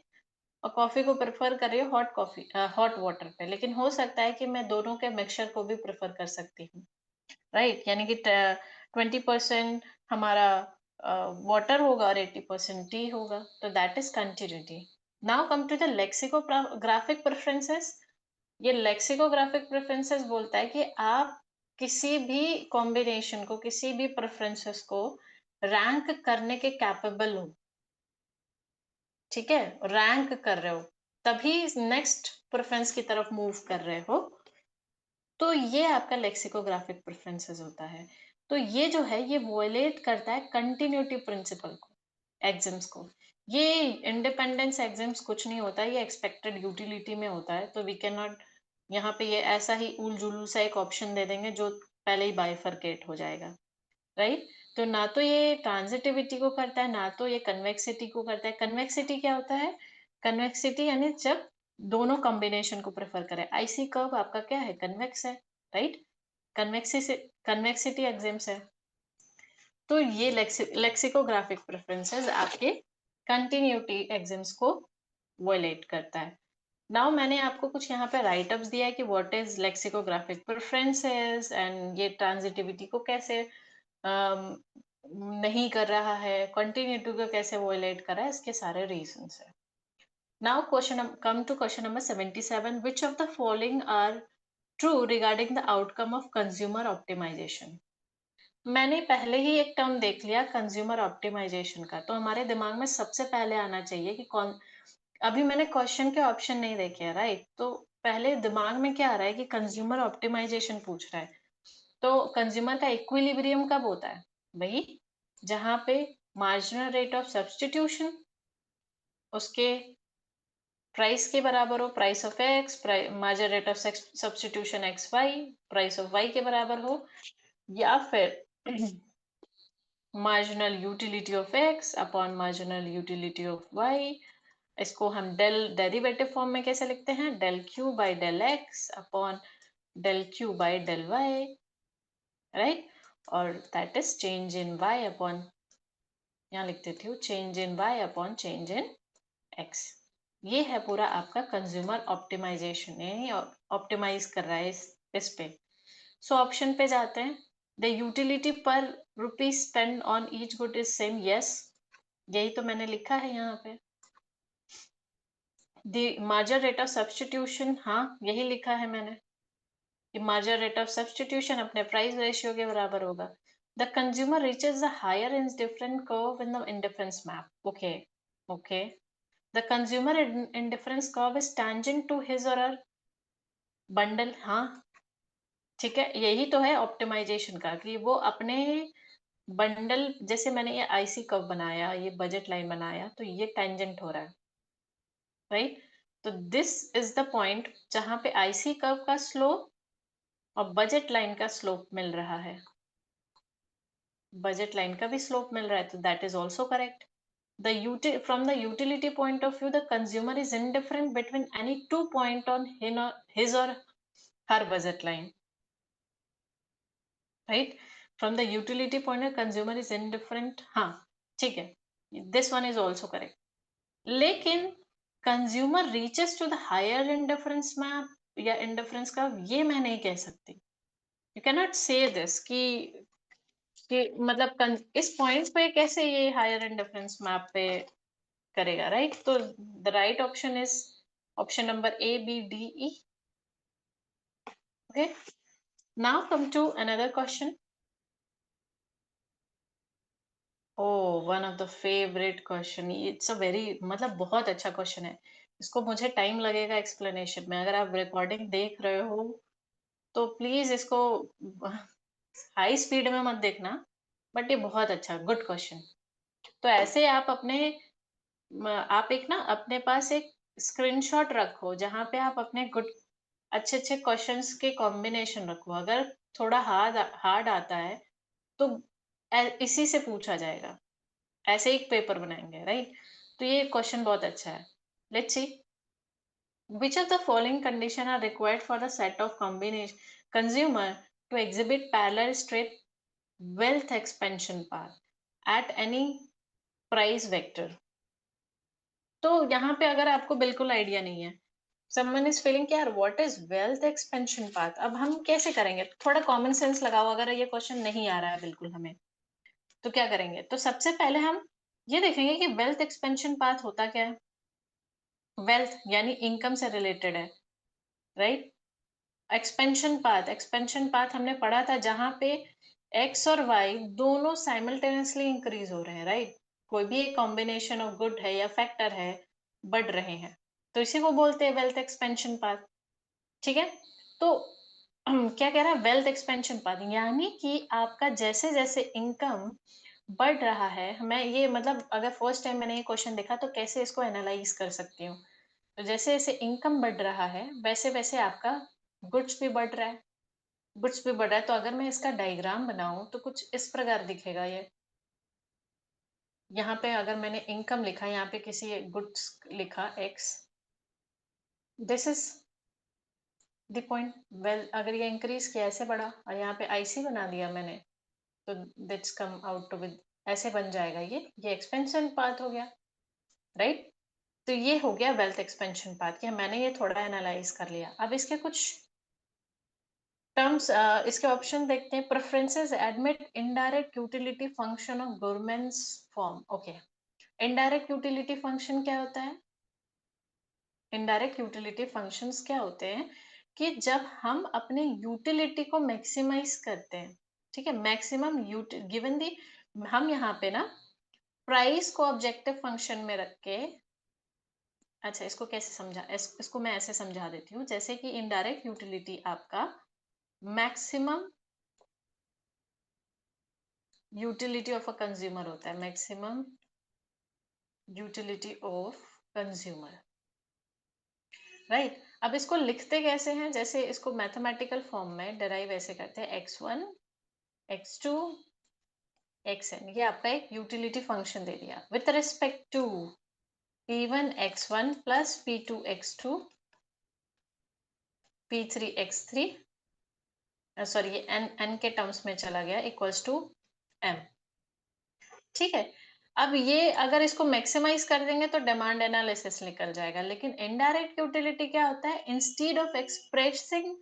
और कॉफी को प्रेफर कर रही हूँ हॉट वाटर पे, लेकिन हो सकता है कि मैं दोनों के मिक्सचर को भी प्रेफर कर सकती हूँ, राइट? यानी कि 20% हमारा वाटर होगा और 80% टी होगा, तो that is continuity. Now come to the lexicographic preferences. ये लेक्सिकोग्राफिक प्रेफरेंसेस बोलता है कि आप किसी भी कॉम्बिनेशन को, किसी भी प्रेफरेंसेस को रैंक करने के कैपेबल हो। ठीक है, रैंक कर रहे हो तभी नेक्स्ट प्रेफरेंस की तरफ मूव कर रहे हो, तो ये आपका लेक्सिकोग्राफिक प्रेफरेंसेस होता है। तो ये जो है ये वोलेट करता है कंटिन्यूटी प्रिंसिपल को, एग्जाम्स को। ये इंडिपेंडेंस एग्जाम्स कुछ नहीं होता, ये एक्सपेक्टेड यूटिलिटी में होता है। तो वी कैन नॉट यहाँ पे ये ऐसा ही उल जुलूल सा एक ऑप्शन दे देंगे जो पहले ही बाइफरकेट हो जाएगा, राइट? तो ना तो ये ट्रांजिटिविटी को करता है, ना तो ये कन्वेक्सिटी को करता है। कन्वेक्सिटी क्या होता है? कन्वेक्सिटी यानी जब दोनों कॉम्बिनेशन को प्रेफर करें। आईसी कर्व आपका क्या है? कन्वेक्स है, राइट? कन्वेक्सिटी एग्जाम्स है। तो ये लेक्सिकोग्राफिक प्रेफरेंसेस आपके कंटिन्यूटी एग्जाम्स को वोलेट करता है। नाउ मैंने आपको कुछ यहाँ पे राइट अप्स दिया है कि what is lexicographic preferences and ये ट्रांजिटिविटी को कैसे नहीं कर रहा है, कंटिन्यूटी को कैसे वोलेट कर रहा है, इसके सारे रीजंस है। Now question come to question number 77, which of the following are true regarding the outcome of consumer optimisation. मैंने पहले ही एक टर्म देख लिया कंज्यूमर ऑप्टिमाइजेशन का, तो हमारे दिमाग में सबसे पहले आना चाहिए कि कौन। अभी मैंने क्वेश्चन के ऑप्शन नहीं देखे, राइट? तो पहले दिमाग में क्या आ रहा है कि कंज्यूमर ऑप्टिमाइजेशन पूछ रहा है। तो कंज्यूमर का इक्विलिब्रियम कब होता है? वही जहां पे मार्जिनल रेट ऑफ सब्सटीट्यूशन उसके प्राइस के बराबर हो, price of X, marginal rate of substitution X Y price of Y के बराबर हो, या फिर marginal utility of X upon marginal utility of Y. इसको हम डेरिवेटिव फॉर्म में कैसे लिखते हैं? Del Q by del X upon del Q by del Y, right? और that is change in Y upon, यहाँ लिख देती हूँ, change in Y upon change in X. ये है पूरा आपका कंज्यूमर ऑप्टिमाइजेशन, यानी ऑप्टिमाइज कर रहा है इस पे। सो ऑप्शन पे जाते हैं। The utility per rupees spend on each good is same, yes, यही तो मैंने लिखा है यहाँ पे। The marginal rate of substitution, हाँ यही लिखा है मैंने कि मार्जिनल रेट ऑफ सब्सटीट्यूशन अपने प्राइस रेशियो के बराबर होगा। The consumer reaches the higher in different curve in the indifference map, okay okay. The consumer indifference curve is tangent to his or her bundle, हाँ ठीक है, यही तो है ऑप्टिमाइजेशन का कि वो अपने बंडल, जैसे मैंने ये आईसी कर्व बनाया, ये बजट लाइन बनाया, तो ये टेंजेंट हो रहा है, राइट? तो दिस इज द पॉइंट जहां पे आईसी कर्व का स्लोप और बजट लाइन का स्लोप मिल रहा है। बजट लाइन का भी स्लोप मिल रहा है, तो that is also correct. From the utility point of view, the consumer is indifferent between any 2 point on his or her budget line, right? From the utility point of consumer is indifferent, हाँ ठीक है, this one is also correct। लेकिन consumer reaches to the higher indifference map या indifference का, ये मैं नहीं कह सकती। You cannot say this कि मतलब इस पॉइंट पे कैसे ये higher indifference map पे करेगा, राइट? तो the right option is option number A B D E. Okay, now come to another question. Oh, one of the favourite question, it's a very मतलब बहुत अच्छा क्वेश्चन है। इसको मुझे टाइम लगेगा एक्सप्लेनेशन में, अगर आप रिकॉर्डिंग देख रहे हो तो प्लीज इसको हाई स्पीड में मत देखना, बट ये बहुत अच्छा गुड क्वेश्चन। तो ऐसे आप अपने आप एक ना अपने पास एक स्क्रीनशॉट रखो जहां पे आप अपने गुड अच्छे अच्छे क्वेश्चंस के कॉम्बिनेशन रखो। अगर थोड़ा हार्ड हार्ड आता है तो इसी से पूछा जाएगा, ऐसे एक पेपर बनाएंगे, राइट? तो ये क्वेश्चन बहुत अच्छा है। Let's see, which of the following condition are required for the set of combination consumer to exhibit parallel straight wealth expansion path at any price vector? तो यहाँ पे अगर आपको बिल्कुल आइडिया नहीं है, someone is feeling कि यार what is wealth expansion path, अब हम कैसे करेंगे? थोड़ा कॉमन सेंस लगाओ, अगर ये क्वेश्चन नहीं आ रहा है बिल्कुल हमें, तो क्या करेंगे? तो सबसे पहले हम ये देखेंगे कि वेल्थ एक्सपेंशन पाथ होता क्या है। वेल्थ यानी इनकम से रिलेटेड है, राइट? एक्सपेंशन पाथ हमने पढ़ा था जहां पे एक्स और वाई दोनों साइमल्टेनियसली इंक्रीज हो रहे हैं, राइट? कोई भी एक कॉम्बिनेशन ऑफ गुड है या फैक्टर है, बढ़ रहे हैं, तो इसी को बोलते हैं वेल्थ एक्सपेंशन पाथ। ठीक है, तो क्या कह रहा है? वेल्थ एक्सपेंशन पाथ यानी कि आपका जैसे जैसे इनकम बढ़ रहा है, मैं ये मतलब अगर फर्स्ट टाइम मैंने ये क्वेश्चन देखा तो कैसे इसको एनालाइज कर सकती हूँ। तो जैसे जैसे इनकम बढ़ रहा है वैसे वैसे आपका गुड्स भी बढ़ रहा है, गुड्स भी बढ़ रहा है। तो अगर मैं इसका डायग्राम बनाऊं तो कुछ इस प्रकार दिखेगा ये। यहाँ पे अगर मैंने इनकम लिखा, यहाँ पे किसी गुड्स लिखा x, this is the point. Well अगर ये इंक्रीज किया, ऐसे बढ़ा, और यहाँ पे आईसी बना दिया मैंने, तो दैट्स कम आउट विद, ऐसे बन जाएगा ये एक्सपेंशन पाथ हो गया, राइट? तो ये हो गया वेल्थ एक्सपेंशन पाथ, कि मैंने ये थोड़ा एनालाइज कर लिया। अब इसके कुछ टर्म्स, इसके ऑप्शन देखते हैं। Preferences admit indirect utility function of governments form. Okay, indirect utility function क्या होता है? इनडायरेक्ट यूटिलिटी फंक्शंस क्या होते हैं कि जब हम अपने यूटिलिटी को मैक्सिमाइज करते हैं, ठीक है, मैक्सिमम गिवन दी, हम यहाँ पे ना प्राइस को ऑब्जेक्टिव फंक्शन में रख के, अच्छा इसको कैसे समझा, इसको मैं ऐसे समझा देती हूँ, जैसे कि इनडायरेक्ट यूटिलिटी आपका maximum utility of a consumer होता है, maximum utility of consumer, right? अब इसको लिखते कैसे हैं? जैसे इसको मैथमेटिकल फॉर्म में डिराइव ऐसे करते हैं, x1 x2 xn, ये आपका एक यूटिलिटी फंक्शन दे दिया with respect to p1 x1 plus p2 x2 p3 x3, sorry ये n के टर्म्स में चला गया, इक्वल्स टू m। ठीक है, अब ये अगर इसको मैक्सिमाइज कर देंगे तो डिमांड एनालिसिस निकल जाएगा। लेकिन इनडायरेक्ट यूटिलिटी क्या होता है? Instead of expressing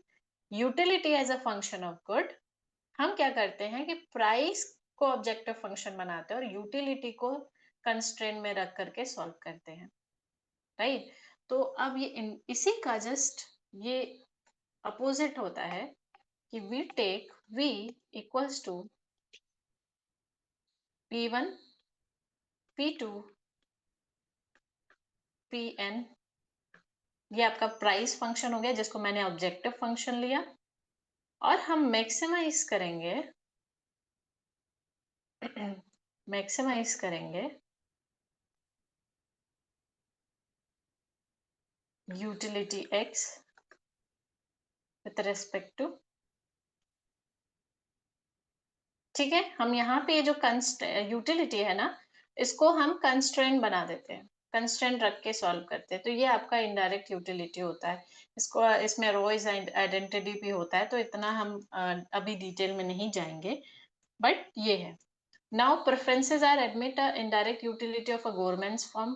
utility as a function of good, हम क्या करते हैं कि प्राइस को ऑब्जेक्टिव फंक्शन बनाते हैं और यूटिलिटी को कंस्ट्रेन में रख करके सॉल्व करते हैं, राइट? तो अब ये इसी का जस्ट ये अपोजिट होता है कि we take v equals to p1 p2 pn, ये आपका प्राइस फंक्शन हो गया जिसको मैंने ऑब्जेक्टिव फंक्शन लिया, और हम मैक्सिमाइज करेंगे मैक्सिमाइज करेंगे utility x with respect to, ठीक है। हम यहाँ पे ये जो यूटिलिटी है ना, इसको हम कंस्ट्रेंट बना देते हैं, कंस्ट्रेंट रख के सॉल्व करते हैं। तो ये आपका इनडायरेक्ट यूटिलिटी होता है। इसको इसमें रोइज आइडेंटिटी भी होता है, तो इतना हम अभी डिटेल में नहीं जाएंगे, बट ये है। Now preferences are admit indirect utility of a governments form.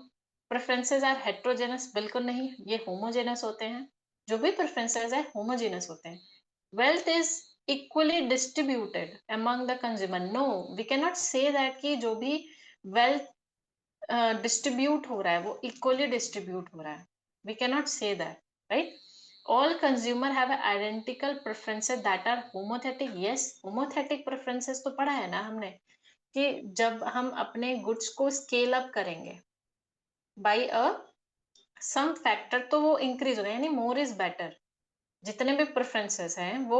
Preferences are heterogenous, बिल्कुल नहीं, ये होमोजेनस होते हैं। जो भी प्रेफरेंसेस है होमोजेनस होते हैं। Wealth is equally distributed among the consumer. No, we cannot say that कि जो भी wealth distribute हो रहा है वो equally distribute हो रहा है. We cannot say that, right? All consumer have identical preferences that are homothetic. Yes, homothetic preferences तो पढ़ा है ना हमने, कि जब हम अपने goods को scale up करेंगे by a some factor, तो वो increase होगा, यानी more is better. जितने भी प्रेफरेंसेस हैं वो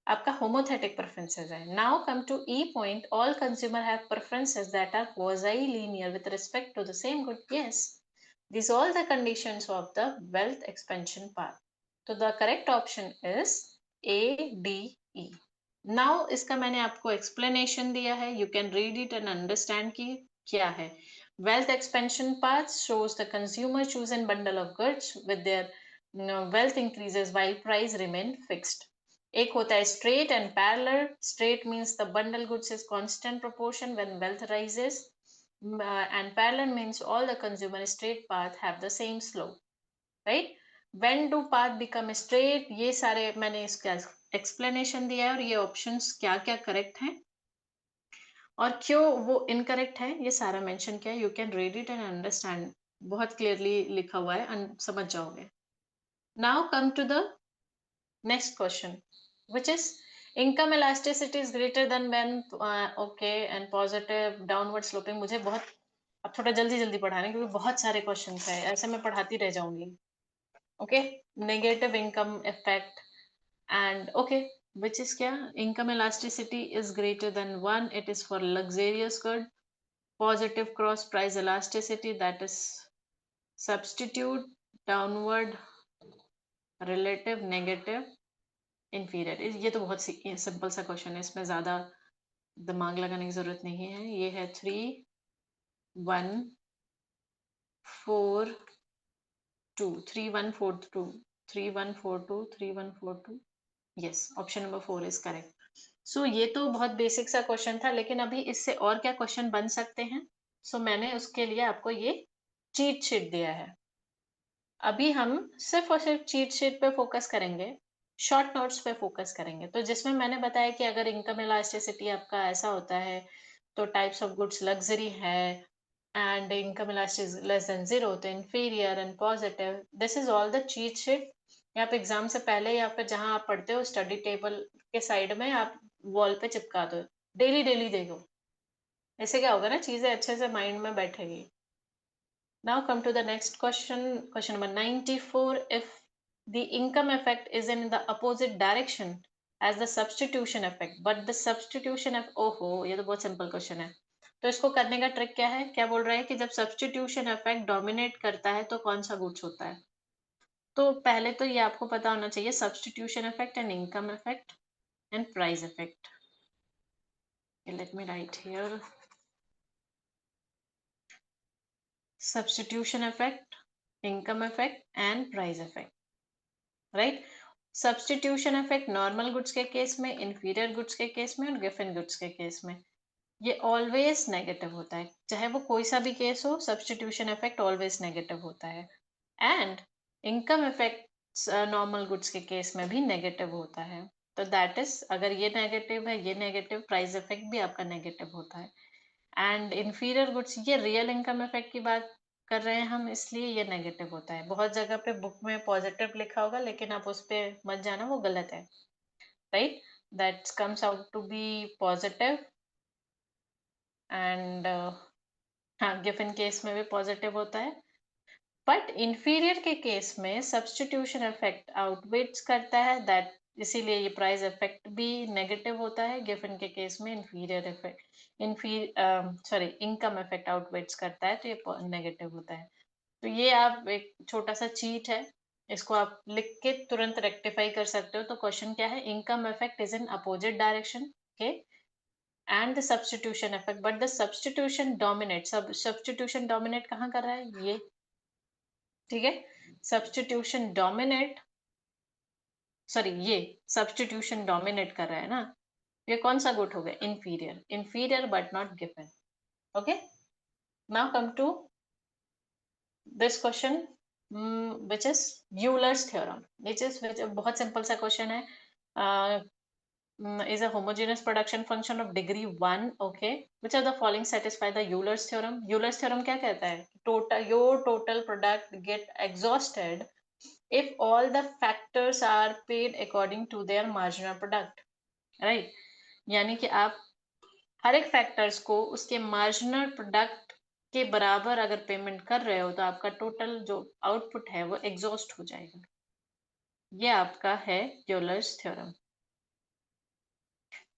आपका होमोथेटिक प्रेफरेंसेस है। Now come to E point, all consumer have preferences that are quasi linear with respect to the same good. Yes, these all the conditions of the wealth expansion path. तो the correct option is A, D, E. Now इसका मैंने आपको explanation दिया है, you can read it and understand कि क्या है। Wealth expansion path shows the consumer choose a bundle of goods with their wealth increases while price remain fixed. एक होता है straight and parallel. Straight means the bundle goods is constant proportion when wealth rises, and parallel means all the consumer straight path have the same slope, right? When do path become straight? ये सारे मैंने इसका explanation दिया है, और ये options क्या क्या correct हैं और क्यों वो incorrect है, ये सारा mention किया है। You can read it and understand, बहुत clearly लिखा हुआ है, समझ जाओगे। Now come to the next question, which is income elasticity is greater than when okay and positive downward sloping। मुझे बहुत अब थोड़ा जल्दी जल्दी पढ़ाना है क्योंकि बहुत सारे क्वेश्चंस है, ऐसे मैं पढ़ाती रह जाऊंगी। Okay, negative income effect and okay, which is क्या, income elasticity is greater than 1, it is for luxurious good। positive cross price elasticity, that is substitute downward relative negative inferior। ये तो बहुत सिंपल सा क्वेश्चन है, इसमें ज्यादा दिमाग लगाने की जरूरत नहीं है। ये है 3 1 4 2 3 1 4 2 3 1 4 2 3 1 4 2। Yes, option number 4 is correct. So ये तो बहुत बेसिक सा क्वेश्चन था, लेकिन अभी इससे और क्या क्वेश्चन बन सकते हैं, सो मैंने उसके लिए आपको ये चीट शीट दिया है। अभी हम सिर्फ और सिर्फ चीट शीट पे फोकस करेंगे, शॉर्ट नोट्स पे फोकस करेंगे। तो जिसमें मैंने बताया कि अगर इनकम इलास्टिसिटी आपका ऐसा होता है तो टाइप्स ऑफ गुड्स लग्जरी है, and income elasticity less than zero तो inferior and positive. This is all the cheat sheet. आप एग्जाम से पहले या फिर जहां आप पढ़ते हो स्टडी टेबल के साइड में आप वॉल पे चिपका दो, डेली डेली देखो। इससे क्या होगा ना, चीजें अच्छे से माइंड में बैठेगी। Now come to the next question, question number 94. If the income effect is in the opposite direction as the substitution effect, but the substitution of, ओहो ये तो बहुत सिंपल क्वेश्चन है। तो इसको करने का ट्रिक क्या है, क्या बोल रहा है कि जब सब्सटीट्यूशन इफेक्ट डोमिनेट करता है तो कौन सा गुड्स होता है। तो पहले तो ये आपको पता होना चाहिए, substitution effect and income effect and price effect. Let me right here, substitution effect, income effect and price effect, right. Substitution effect normal goods के केस में, इंफीरियर गुड्स के केस में और गिवन गुड्स के केस में ये ऑलवेज नेगेटिव होता है, चाहे वो कोई सा भी केस हो, सब्सटीट्यूशन इफेक्ट ऑलवेज नेगेटिव होता है। And income effect normal goods के केस में भी नेगेटिव होता है। तो दैट इज, अगर ये नेगेटिव है, ये नेगेटिव, प्राइस इफेक्ट भी आपका नेगेटिव होता है। एंड इंफीरियर गुड्स, ये रियल इनकम इफेक्ट की बात कर रहे हैं हम, इसलिए ये नेगेटिव होता है। बहुत जगह पे बुक में पॉजिटिव लिखा होगा, लेकिन आप उस पर मत जाना, वो गलत है, right. That comes out to be positive and हाँ, गिवन केस में भी पॉजिटिव होता है, बट इंफीरियर के केस में सब्सटीट्यूशन इफेक्ट आउटवेट्स करता है, दैट इसीलिए ये प्राइस इफेक्ट भी नेगेटिव होता है। गिवन के केस में inferior effect sorry income effect outweighs करता है, तो ये नेगेटिव होता है। तो ये आप एक छोटा सा चीट है, इसको आप लिख के तुरंत रेक्टिफाई कर सकते हो। तो क्वेश्चन क्या है, income effect is in opposite direction, okay, and the substitution effect, but the substitution dominate, substitution dominate कहाँ कर रहा है, ये, ठीक है, सब्स्टिट्यूशन डोमिनेट, सॉरी ये सब्स्टिट्यूशन डोमिनेट कर रहा है ना, ये कौन सा गुट हो गया, इंफीरियर, इंफीरियर बट नॉट गिवन, okay. Now come to this question, which is Euler's theorem, which बहुत सिंपल सा क्वेश्चन है, is a homogeneous production function of degree 1, okay, which of the following satisfy the Euler's theorem? Euler's theorem क्या कहता है, total, your total product get exhausted if all the factors are paid according to their marginal product, right? यानी कि आप हर एक फैक्टर्स को उसके मार्जिनल प्रोडक्ट के बराबर अगर पेमेंट कर रहे हो तो आपका टोटल जो आउटपुट है वो एग्जॉस्ट हो जाएगा। ये आपका है यूलर्स थ्योरम।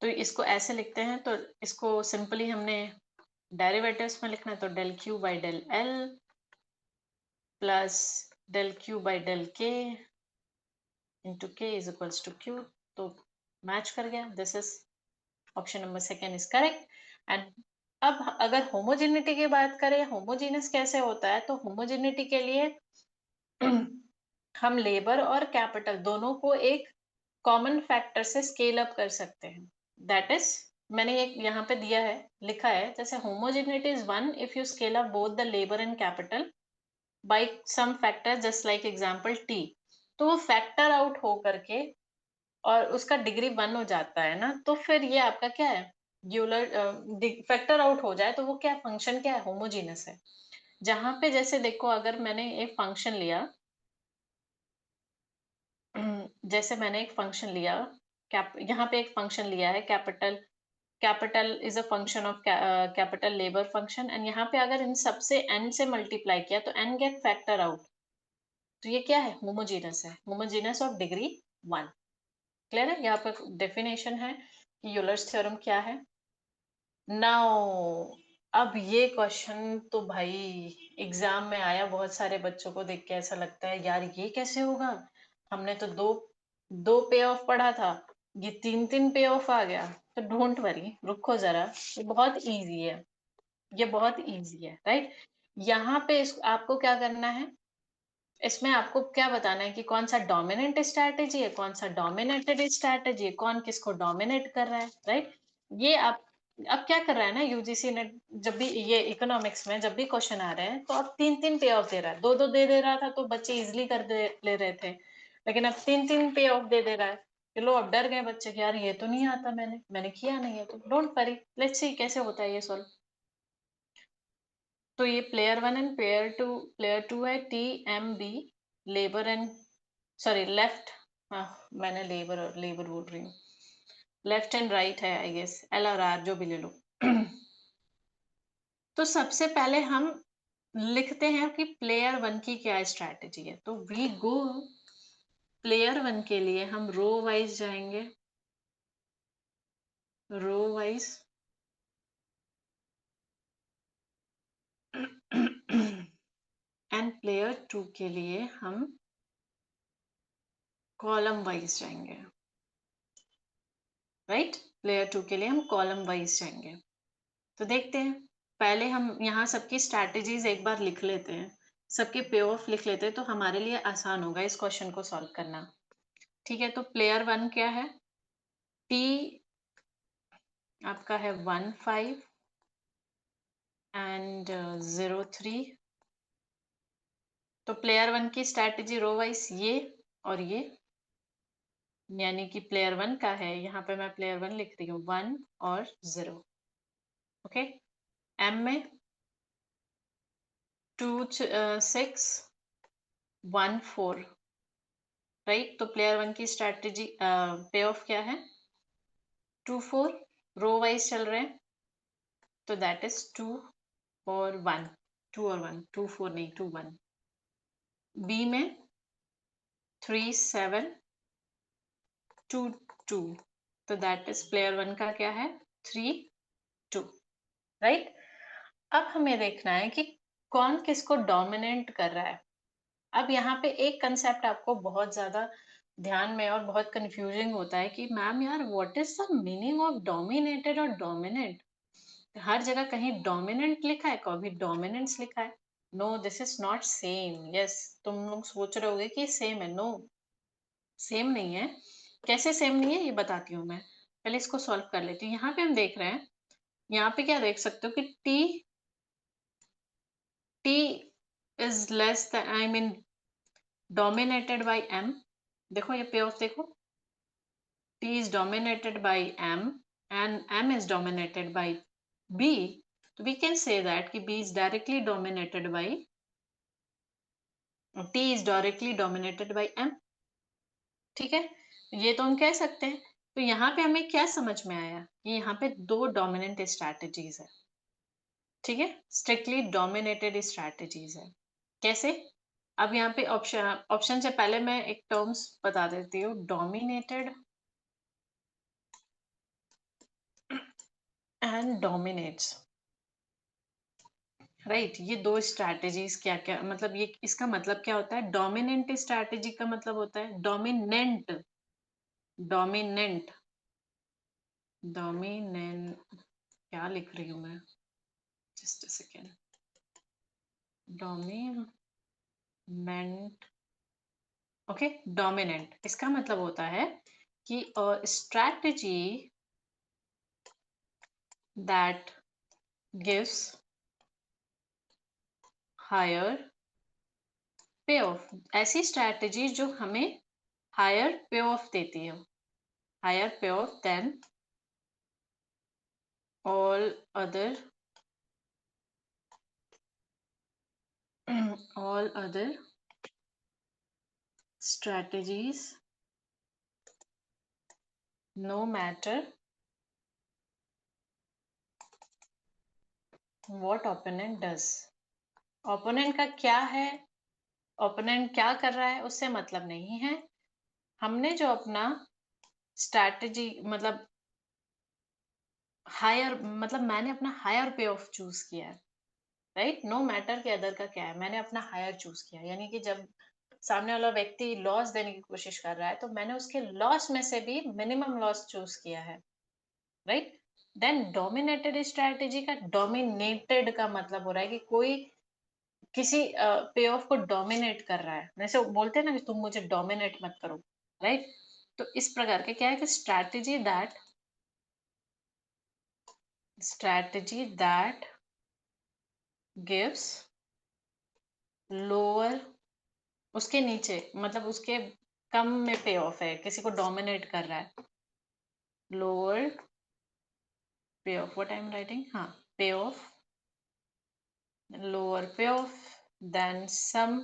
तो इसको ऐसे लिखते हैं, तो इसको सिंपली हमने डेरिवेटिव्स में लिखना है, तो del Q by del L plus del Q by del K into K is equals to Q, तो मैच कर गया। This is option number second is correct. And अब अगर होमोजेनिटी की बात करें, होमोजीनस कैसे होता है, तो होमोजेनिटी के लिए हम लेबर और कैपिटल दोनों को एक कॉमन फैक्टर से स्केल अप कर सकते हैं। दैट इज, मैंने एक यहाँ पे दिया है, लिखा है, जैसे homogeneity is one if you scale up both the labour and capital by some factor, just like example T, तो वो फैक्टर आउट हो करके और उसका डिग्री 1 हो जाता है ना, तो फिर ये आपका क्या है, यूलर, फैक्टर आउट हो जाए तो वो क्या फंक्शन क्या है, होमोजीनस है। जहां पे जैसे देखो, अगर मैंने एक फंक्शन लिया, जैसे मैंने एक फंक्शन लिया, यहाँ पे एक फंक्शन लिया है capital, capital is a function of capital labour function, and यहाँ पे अगर इन सबसे एन से मल्टीप्लाई किया तो एन गेट फैक्टर आउट, तो ये क्या है, होमोजीनस है, होमोजीनस ऑफ डिग्री 1। क्लियर है, यहाँ पर डेफिनेशन है कि यूलर्स थ्योरम क्या है। नाउ अब ये क्वेश्चन तो भाई एग्जाम में आया, बहुत सारे बच्चों को देख के ऐसा लगता है यार ये कैसे होगा, हमने तो दो दो पे ऑफ पढ़ा था, ये तीन तीन पे ऑफ आ गया। तो डोंट वरी, रुको जरा, ये बहुत इजी है, ये बहुत इजी है, राइट। यहाँ पे आपको क्या करना है, इसमें आपको क्या बताना है कि कौन सा डोमिनेंट स्ट्रैटेजी है, कौन सा डोमिनेटेड स्ट्रैटेजी है, कौन किसको डोमिनेट कर रहा है, राइट। ये आप अब क्या कर रहा है ना यूजीसी ने, जब भी ये इकोनॉमिक्स में जब भी क्वेश्चन आ रहे हैं तो अब तीन तीन पे ऑफ दे रहा है, दो दो दे रहा था तो बच्चे इजिली कर दे ले रहे थे, लेकिन अब तीन तीन पे ऑफ दे रहा है। चलो अब डर गए बच्चे कि यार ये तो नहीं आता, मैंने किया नहीं है, तो डोंट वरी, लेट्स सी कैसे होता है ये सॉल्व। तो ये प्लेयर 1 एंड प्लेयर 2 है, T M B, labour and, sorry left, हाँ मैंने लेबर बोल रही हूँ, लेफ्ट एंड राइट है आई गेस, एल और आर जो भी ले लो। तो सबसे पहले हम लिखते हैं कि प्लेयर 1 की क्या स्ट्रैटेजी है, तो वी गो, प्लेयर 1 के लिए हम रो वाइज जाएंगे, रो वाइज एंड प्लेयर 2 के लिए हम कॉलम वाइज जाएंगे, राइट। प्लेयर 2 के लिए हम कॉलम वाइज जाएंगे। तो देखते हैं, पहले हम यहाँ सबकी स्ट्रैटेजीज एक बार लिख लेते हैं, सबके पे ऑफ लिख लेते हैं, तो हमारे लिए आसान होगा इस क्वेश्चन को सॉल्व करना। ठीक है, तो प्लेयर 1 क्या है, टी आपका है 1 5 एंड 0 3। तो प्लेयर 1 की स्ट्रैटेजी रो वाइज ये और ये, यानी कि प्लेयर 1 का है, यहाँ पे मैं प्लेयर 1 लिख रही हूँ 1 और 0, ओके। एम में 2 6 1 4, राइट। तो प्लेयर 1 की स्ट्रैटेजी पे ऑफ क्या है, 2 4, रो वाइज चल रहे हैं, तो दैट इज 2 और 1, 2 और 1, 2 4 नहीं, 2 1। बी में 3 7 2 2, तो दैट इज प्लेयर 1 का क्या है, 3 2, राइट। अब हमें देखना है कि कौन किसको डोमिनेट कर रहा है, अब यहाँ पे एक कंसेप्ट आपको बहुत ज्यादा ध्यान में और बहुत कंफ्यूजिंग होता है कि मैम यार what is the meaning of dominated और डोमिनेंट। हर जगह कहीं डोमिनेंट लिखा है, कभी डोमिनेंस लिखा है। No, this is not same. Yes, तुम लोग सोच रहे होगे कि सेम है। नो, सेम नहीं है। कैसे सेम नहीं है ये बताती हूँ मैं। पहले इसको सॉल्व कर लेती हूँ। यहाँ पे हम देख रहे हैं, यहाँ पे क्या देख सकते हो कि T is less I mean dominated by M. देखो ये पे ऑफ देखो, T is dominated by M and M is dominated by B. So we can say that कि B is directly dominated by T is directly dominated by M. ठीक है, ये तो हम कह सकते हैं। तो यहाँ पे हमें क्या समझ में आया कि यहाँ पे दो डोमिनेंट स्ट्रैटेजीज है। ठीक है, स्ट्रिक्टली डोमिनेटेड स्ट्रैटेजीज है। कैसे? अब यहाँ पे ऑप्शन ऑप्शन से पहले मैं एक टर्म्स बता देती हूँ, डोमिनेटेड एंड डोमिनेट्स। राइट, ये दो स्ट्रैटेजीज क्या क्या मतलब, ये इसका मतलब क्या होता है? डोमिनेंट स्ट्रैटेजी का मतलब होता है डोमिनेंट, डोमिनेंट, डोमिनेंट। क्या लिख रही हूं मैं? Just a second. Dominant, okay. Dominant इसका मतलब होता है कि strategy that gives higher pay off. ऐसी स्ट्रैटेजी जो हमें हायर पे ऑफ देती है, higher pay of then all other all other strategies, no matter what opponent does। Opponent का क्या है, ओपोनेंट क्या कर रहा है उससे मतलब नहीं है। हमने जो अपना स्ट्रैटेजी मतलब हायर, मतलब मैंने अपना हायर पे ऑफ चूज किया है। राइट, नो मैटर के अदर का क्या है, मैंने अपना हायर चूज किया। यानी कि जब सामने वाला व्यक्ति लॉस देने की कोशिश कर रहा है तो मैंने उसके लॉस में से भी मिनिमम लॉस चूज किया है। राइट, देन डोमिनेटेड स्ट्रैटेजी का, डोमिनेटेड का मतलब हो रहा है कि कोई किसी पे ऑफ को डोमिनेट कर रहा है। जैसे बोलते हैं ना कि तुम मुझे डोमिनेट मत करो। राइट, तो इस प्रकार के क्या है कि स्ट्रैटेजी दैट गिव्स लोअर, उसके नीचे मतलब उसके कम में पे ऑफ है, किसी को डोमिनेट कर रहा है। Lower payoff, what I am writing, हाँ, payoff, lower payoff than some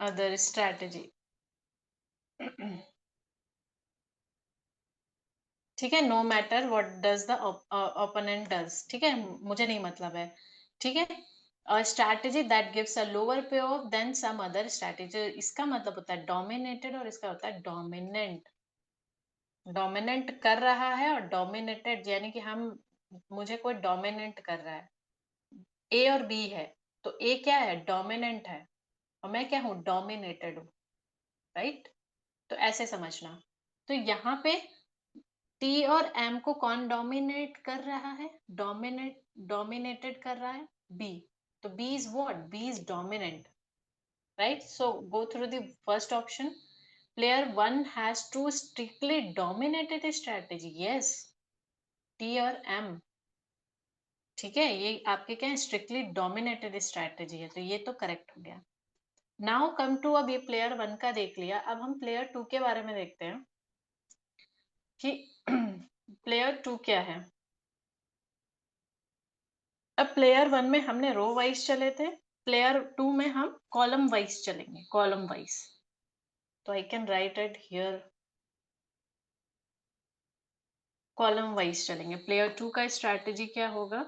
other strategy। ठीक है, no matter what does the opponent does. ठीक है, मुझे नहीं मतलब है। ठीक है, strategy that gives a lower पे of than some other strategy, इसका मतलब होता है डोमिनेटेड और इसका होता है डोमिनेंट। डोमिनेंट कर रहा है और डोमिनेटेड, यानी कि हम, मुझे कोई डोमिनेंट कर रहा है। ए और बी है, तो ए क्या है? डोमिनेंट है, और मैं क्या हूँ? डोमिनेटेड हूँ। राइट, तो ऐसे समझना। तो यहाँ पे टी और एम को कौन डोमिनेट कर रहा है? डोमिनेटेड कर रहा है बी। तो B is what? B is dominant. Right, so go through the first option. Player one has two strictly dominated strategy. Yes, T और एम। ठीक है, ये आपके क्या है? स्ट्रिक्टली डोमिनेटेड स्ट्रैटेजी है, तो ये तो करेक्ट हो गया। नाउ कम टू, अब ये प्लेयर वन का देख लिया, अब हम प्लेयर टू के बारे में देखते हैं कि प्लेयर टू क्या है। अब प्लेयर वन में हमने रो वाइज चले थे, प्लेयर टू में हम कॉलम वाइज चलेंगे, कॉलम वाइज। तो I can write it here, column wise चलेंगे। प्लेयर टू का स्ट्रैटेजी क्या होगा?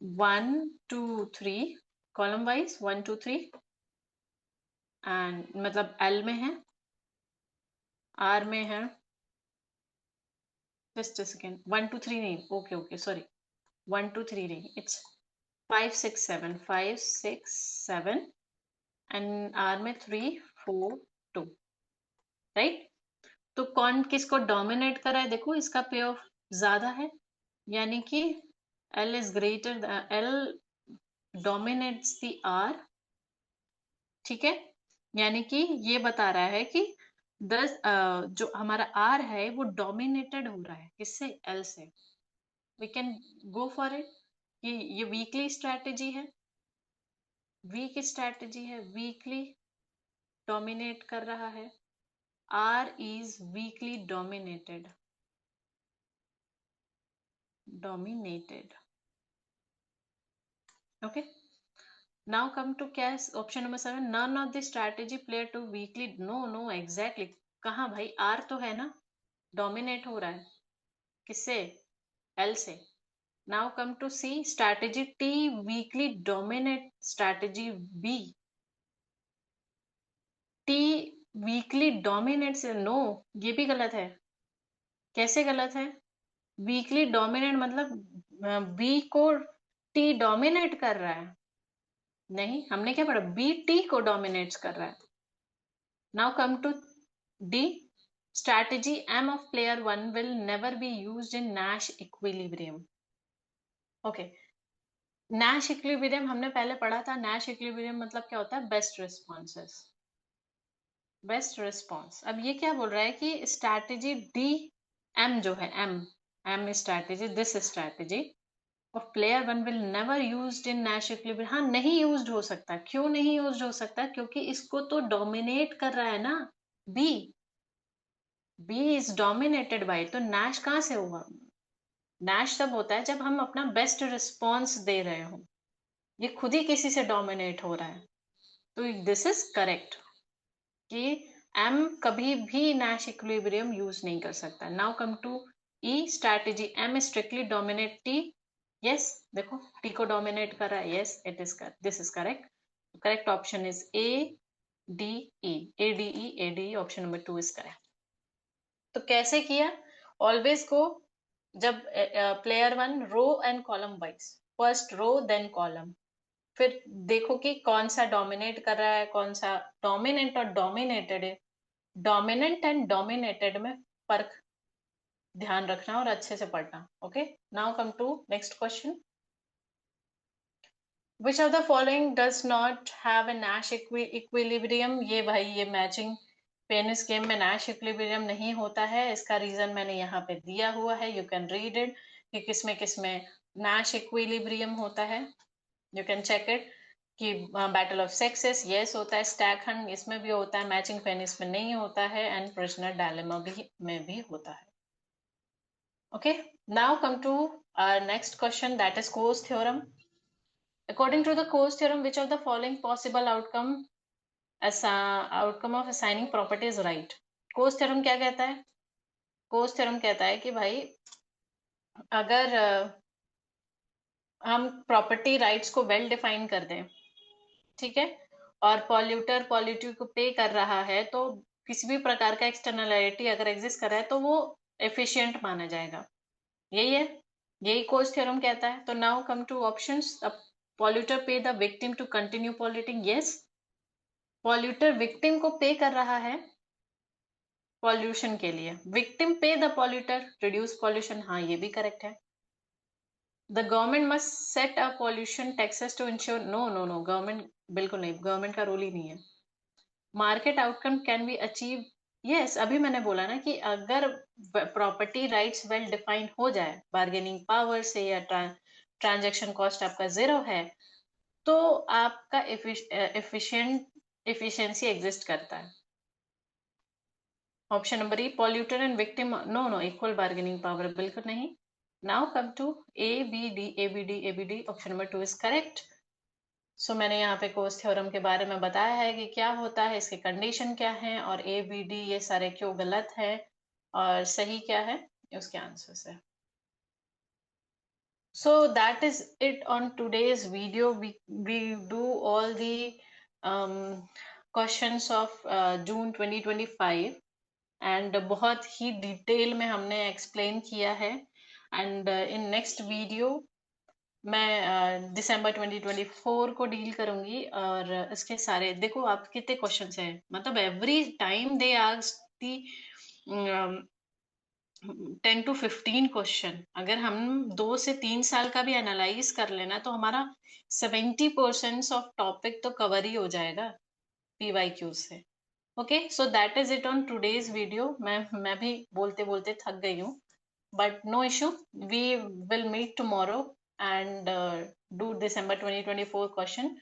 1 2 3, कॉलम वाइज 1 2 3, एंड मतलब एल में है, आर में है, जस्ट सेकेंड, 1 2 3 नहीं, ओके ओके सॉरी, 1 2 3 नहीं, इट्स 5 6 7 5 6 7 एंड आर में 3 4 2, राइट। तो कौन किसको डोमिनेट कर रहा है, देखो इसका पे ऑफ ज्यादा है, यानी कि L is greater, L dominates the R, ठीक है। यानी कि ये बता रहा है कि 10 जो हमारा आर है वो डोमिनेटेड हो रहा है किससे, एल से। We can go for it कि ये वीकली स्ट्रैटेजी है, वीक स्ट्रैटेजी है, वीकली डोमिनेट कर रहा है, R is weakly dominated, dominated, okay. Now come to क्या, option number 7, none of the strategy player two weakly, no no exactly, कहाँ भाई, आर तो है ना, डोमिनेट हो रहा है किससे, एल से। Now come to C, strategy T weakly dominate strategy B, T weakly dominate से, नो, ये भी गलत है। कैसे गलत है, वीकली डोमिनेट मतलब बी को टी डोमिनेट कर रहा है, नहीं, हमने क्या पढ़ा, बी टी को डोमिनेट्स कर रहा है। Now come to D, strategy M of player 1 will never be used in Nash equilibrium. Okay, Nash equilibrium हमने पहले पढ़ा था, Nash equilibrium मतलब क्या होता है, बेस्ट रिस्पॉन्सेस, बेस्ट रिस्पॉन्स। अब ये क्या बोल रहा है कि स्ट्रैटेजी डी, एम जो है, M M strategy, this strategy of player 1 will never used in Nash equilibrium, हाँ नहीं यूज्ड हो सकता, क्यों नहीं यूज्ड हो सकता, क्योंकि इसको तो डोमिनेट कर रहा है ना B, B is dominated by, तो नैश कहाँ से होगा, नैश तब होता है जब हम अपना बेस्ट रिस्पॉन्स दे रहे हो, ये खुद ही किसी से डोमिनेट हो रहा है, तो दिस इज करेक्ट कि एम कभी भी नैश इक्विलिब्रियम यूज नहीं कर सकता। Now come to E, strategy M strictly dominate T, yes, देखो टी को डोमिनेट कर रहा है, yes it is, this is correct, correct option is A D E, A D E, A D, option number 2 is correct. तो कैसे किया, ऑलवेज गो, जब player 1 row and column wise, first row then column, फिर देखो कि कौन सा डोमिनेट कर रहा है, कौन सा डोमिनेंट और डोमिनेटेड है, डोमिनेंट एंड डोमिनेटेड में फर्क ध्यान रखना और अच्छे से पढ़ना, okay. Now come to next question, which of the following does not have a Nash equilibrium, ये भाई ये मैचिंग पेनिस गेम में नैश इक्विलिब्रियम नहीं होता है, इसका रीजन मैंने यहाँ पे दिया हुआ है, यू कैन रीड इट कि किसमें नैश इक्विलिब्रियम होता है, यू कैन चेक इट कि बैटल ऑफ सेक्सेस यस होता है, स्टैक हंट इसमें भी होता है, मैचिंग पेनिस में नहीं होता है, एंड प्रिजनर डायलेमा भी में भी होता है, okay. Now come to next question, that is Coase theorem. According to the Coase theorem, which of the following possible outcome of assigning property is right? Coase theorem क्या कहता है, Coase theorem कहता है कि भाई अगर हम प्रॉपर्टी राइट्स को वेल डिफाइन कर दें, ठीक है, और पॉल्यूटर पॉल्यूटिव को पे कर रहा है, तो किसी भी प्रकार का एक्सटर्नलिटी अगर एग्जिस्ट कर रहा है तो वो एफिशिएंट माना जाएगा, यही है, यही कोस थ्योरम कहता है। तो now come to options, polluter pay the victim to continue polluting, yes, polluter victim को पे कर रहा है पॉल्यूशन के लिए, विक्टिम पे द पॉल्यूटर रिड्यूस पॉल्यूशन, हाँ ये भी करेक्ट है। The government must set a pollution taxes to ensure, no no no, government बिल्कुल नहीं, गवर्नमेंट का रोल ही नहीं है। Market outcome can be achieve, yes, अभी मैंने बोला ना कि अगर प्रॉपर्टी राइट्स वेल डिफाइंड हो जाए बार्गेनिंग पावर से, या ट्रांजेक्शन कॉस्ट आपका जीरो है, तो आपका एफिशिएंसी एग्जिस्ट करता है। Option number E, polluter and victim, no no, equal bargaining power बिल्कुल नहीं। Now come to A B D, A B D, A B D, option number 2 is correct. So मैंने यहाँ पे कोस थ्योरम के बारे में बताया है कि क्या होता है, इसके कंडीशन क्या है, और ए बी डी ये सारे क्यों गलत है और सही क्या है, उसके आंसर्स है। So that is it on today's video. We do all the questions of June 2025 and बहुत ही डिटेल में हमने एक्सप्लेन किया है, and in next video मैं दिसंबर 2024 को डील करूंगी और इसके सारे देखो आप कितने क्वेश्चंस हैं, मतलब every time they ask the 10 to 15 question. अगर हम 2 से 3 साल का भी एनालाइज कर लेना तो हमारा 70% ऑफ टॉपिक तो कवर ही हो जाएगा पीवाईक्यू से। Okay, so that is it on today's video. मैं भी बोलते बोलते थक गई हूँ, but no issue. We will meet tomorrow and do December 2024 question.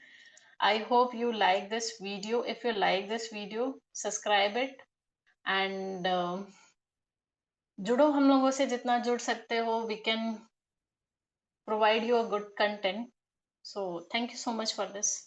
I hope you like this video. If you like this video, subscribe it and जुड़ो हम लोगों से जितना जुड़ सकते हो. We can provide you a good content. So thank you so much for this.